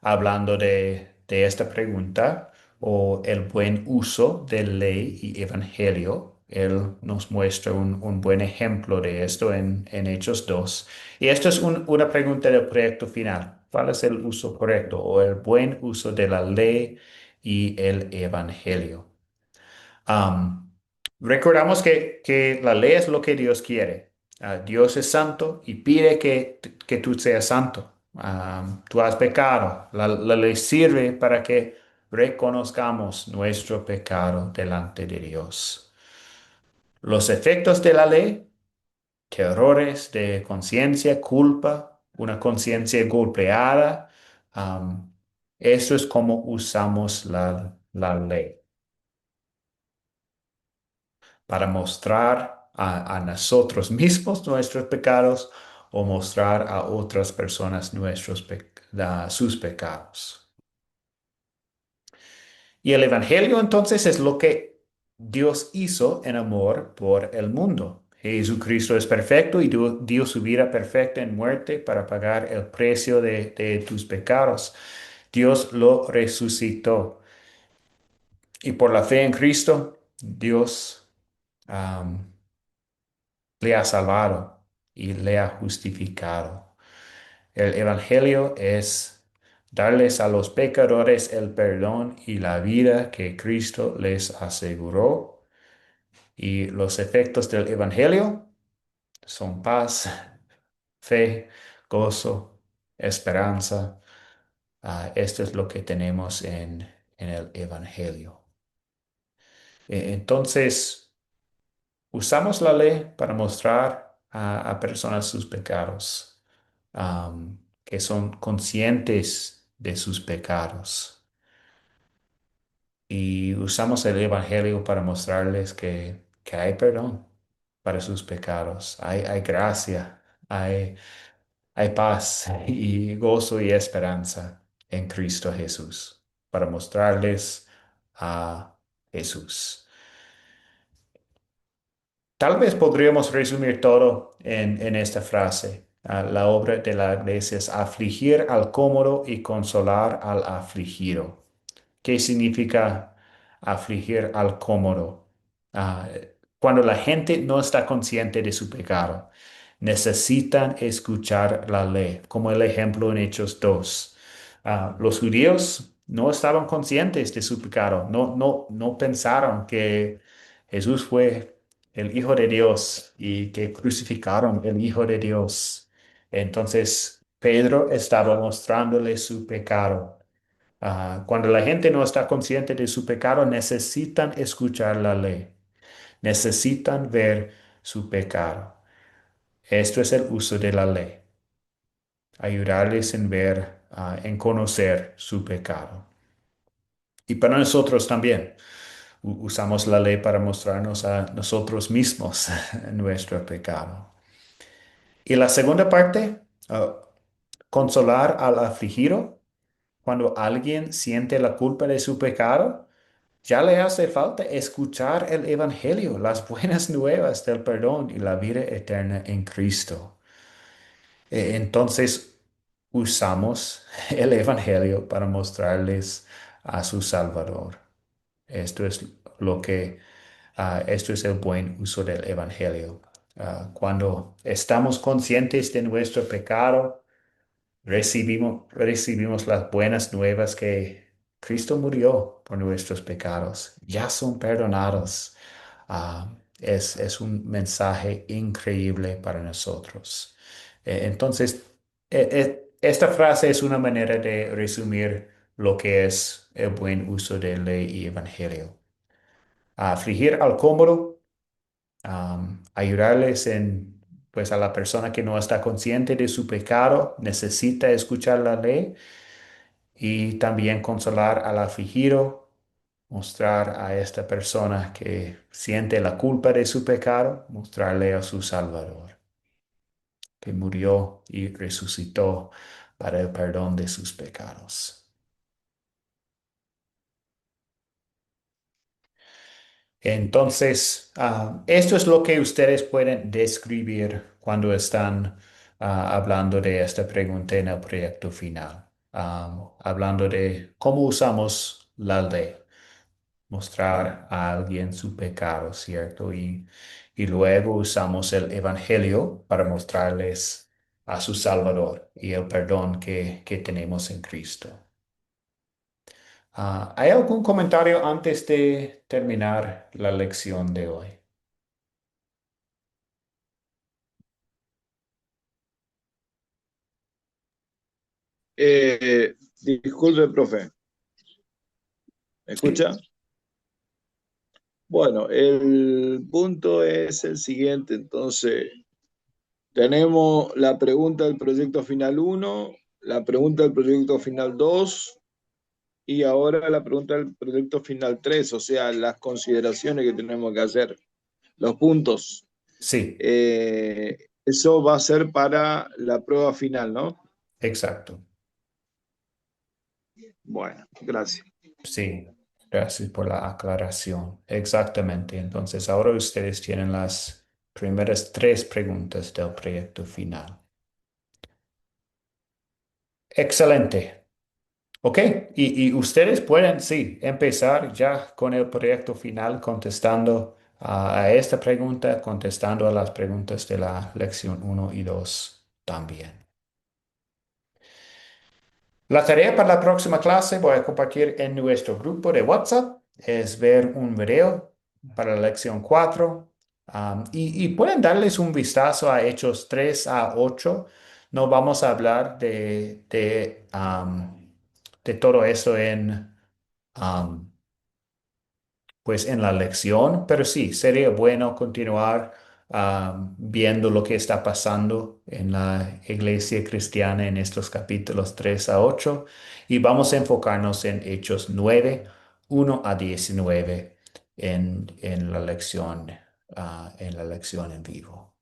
hablando de esta pregunta o el buen uso de ley y evangelio. Él nos muestra un buen ejemplo de esto en Hechos 2. Y esto es una pregunta del proyecto final. ¿Cuál es el uso correcto o el buen uso de la ley y el evangelio? Am, Recordamos que la ley es lo que Dios quiere. Dios es santo y pide que tú seas santo. Tú has pecado. La ley sirve para que reconozcamos nuestro pecado delante de Dios. Los efectos de la ley, terrores de conciencia, culpa, una conciencia golpeada. Eso es como usamos la ley para mostrar a nosotros mismos nuestros pecados o mostrar a otras personas sus pecados. Y el Evangelio entonces es lo que Dios hizo en amor por el mundo. Jesucristo es perfecto y dio su vida perfecta en muerte para pagar el precio de tus pecados. Dios lo resucitó. Y por la fe en Cristo, Dios le ha salvado y le ha justificado. El Evangelio es darles a los pecadores el perdón y la vida que Cristo les aseguró. Y los efectos del Evangelio son paz, fe, gozo, esperanza. Esto es lo que tenemos en el Evangelio. Entonces, usamos la ley para mostrar a personas sus pecados, que son conscientes de sus pecados. Y usamos el Evangelio para mostrarles que hay perdón para sus pecados, hay gracia, hay paz y gozo y esperanza en Cristo Jesús, para mostrarles a Jesús. Tal vez podríamos resumir todo en esta frase. La obra de la iglesia es afligir al cómodo y consolar al afligido. ¿Qué significa afligir al cómodo? Ah, Cuando la gente no está consciente de su pecado, necesitan escuchar la ley, como el ejemplo en Hechos 2. Los judíos no estaban conscientes de su pecado, no pensaron que Jesús fue el Hijo de Dios y que crucificaron el Hijo de Dios. Entonces, Pedro estaba mostrándole su pecado. Cuando la gente no está consciente de su pecado, necesitan escuchar la ley, necesitan ver su pecado. Esto es el uso de la ley, ayudarles en ver, en conocer su pecado. Y para nosotros también, usamos la ley para mostrarnos a nosotros mismos nuestro pecado. Y la segunda parte, consolar al afligido. Cuando alguien siente la culpa de su pecado, ya le hace falta escuchar el Evangelio, las buenas nuevas del perdón y la vida eterna en Cristo. Entonces, usamos el Evangelio para mostrarles a su Salvador. Esto es esto es el buen uso del Evangelio. Cuando estamos conscientes de nuestro pecado, recibimos las buenas nuevas que Cristo murió por nuestros pecados. Ya son perdonados. Es un mensaje increíble para nosotros. Entonces, esta frase es una manera de resumir lo que es el buen uso de ley y evangelio. Afligir al cómodo, ayudarles pues a la persona que no está consciente de su pecado, necesita escuchar la ley y también consolar al afligido, mostrar a esta persona que siente la culpa de su pecado, mostrarle a su Salvador, que murió y resucitó para el perdón de sus pecados. Entonces, esto es lo que ustedes pueden describir cuando están hablando de esta pregunta en el proyecto final. Hablando de cómo usamos la ley, mostrar a alguien su pecado, ¿cierto? Y luego usamos el Evangelio para mostrarles a su Salvador y el perdón que tenemos en Cristo. ¿Hay algún comentario antes de terminar la lección de hoy? Disculpe, profe. ¿Me escucha? Sí. Bueno, el punto es el siguiente. Entonces, tenemos la pregunta del proyecto final 1, la pregunta del proyecto final 2 y ahora la pregunta del proyecto final 3, o sea, las consideraciones que tenemos que hacer, los puntos. Sí. Eso va a ser para la prueba final, ¿no? Exacto. Bueno, gracias. Sí, gracias por la aclaración. Exactamente. Entonces, ahora ustedes tienen las primeras 3 preguntas del proyecto final. Excelente. Ok, y ustedes pueden, sí, empezar ya con el proyecto final contestando a esta pregunta, contestando a las preguntas de la lección 1 y 2 también. La tarea para la próxima clase voy a compartir en nuestro grupo de WhatsApp. Es ver un video para la lección 4. Y pueden darles un vistazo a Hechos 3 a 8. No vamos a hablar de todo eso pues en la lección, pero sí, sería bueno continuar viendo lo que está pasando en la iglesia cristiana en estos capítulos 3 a 8 y vamos a enfocarnos en Hechos 9, 1 a 19 en la lección, en vivo.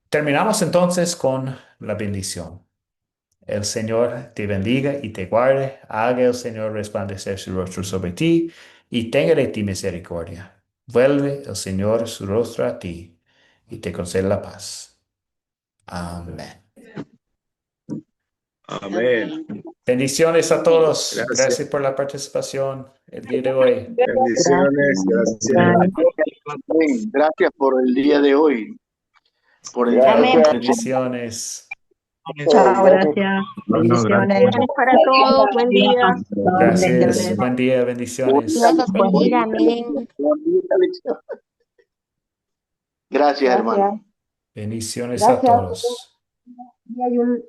Terminamos entonces con la bendición. El Señor te bendiga y te guarde, haga el Señor resplandecer su rostro sobre ti y tenga de ti misericordia. Vuelve el Señor su rostro a ti y te conceda la paz. Amén. Amén. Bendiciones a todos. Gracias. Gracias por la participación el día de hoy. Bendiciones, gracias. Gracias por el día de hoy. Por el Gracias. Bendiciones. Chao, Gracias. gracias. Bueno, gracias. Bendiciones. Para todos, buen día. Gracias. Buen día. Bendiciones. Dios los bendiga, amén. Gracias, hermano. Gracias. Bendiciones a Gracias. todos. Y hay un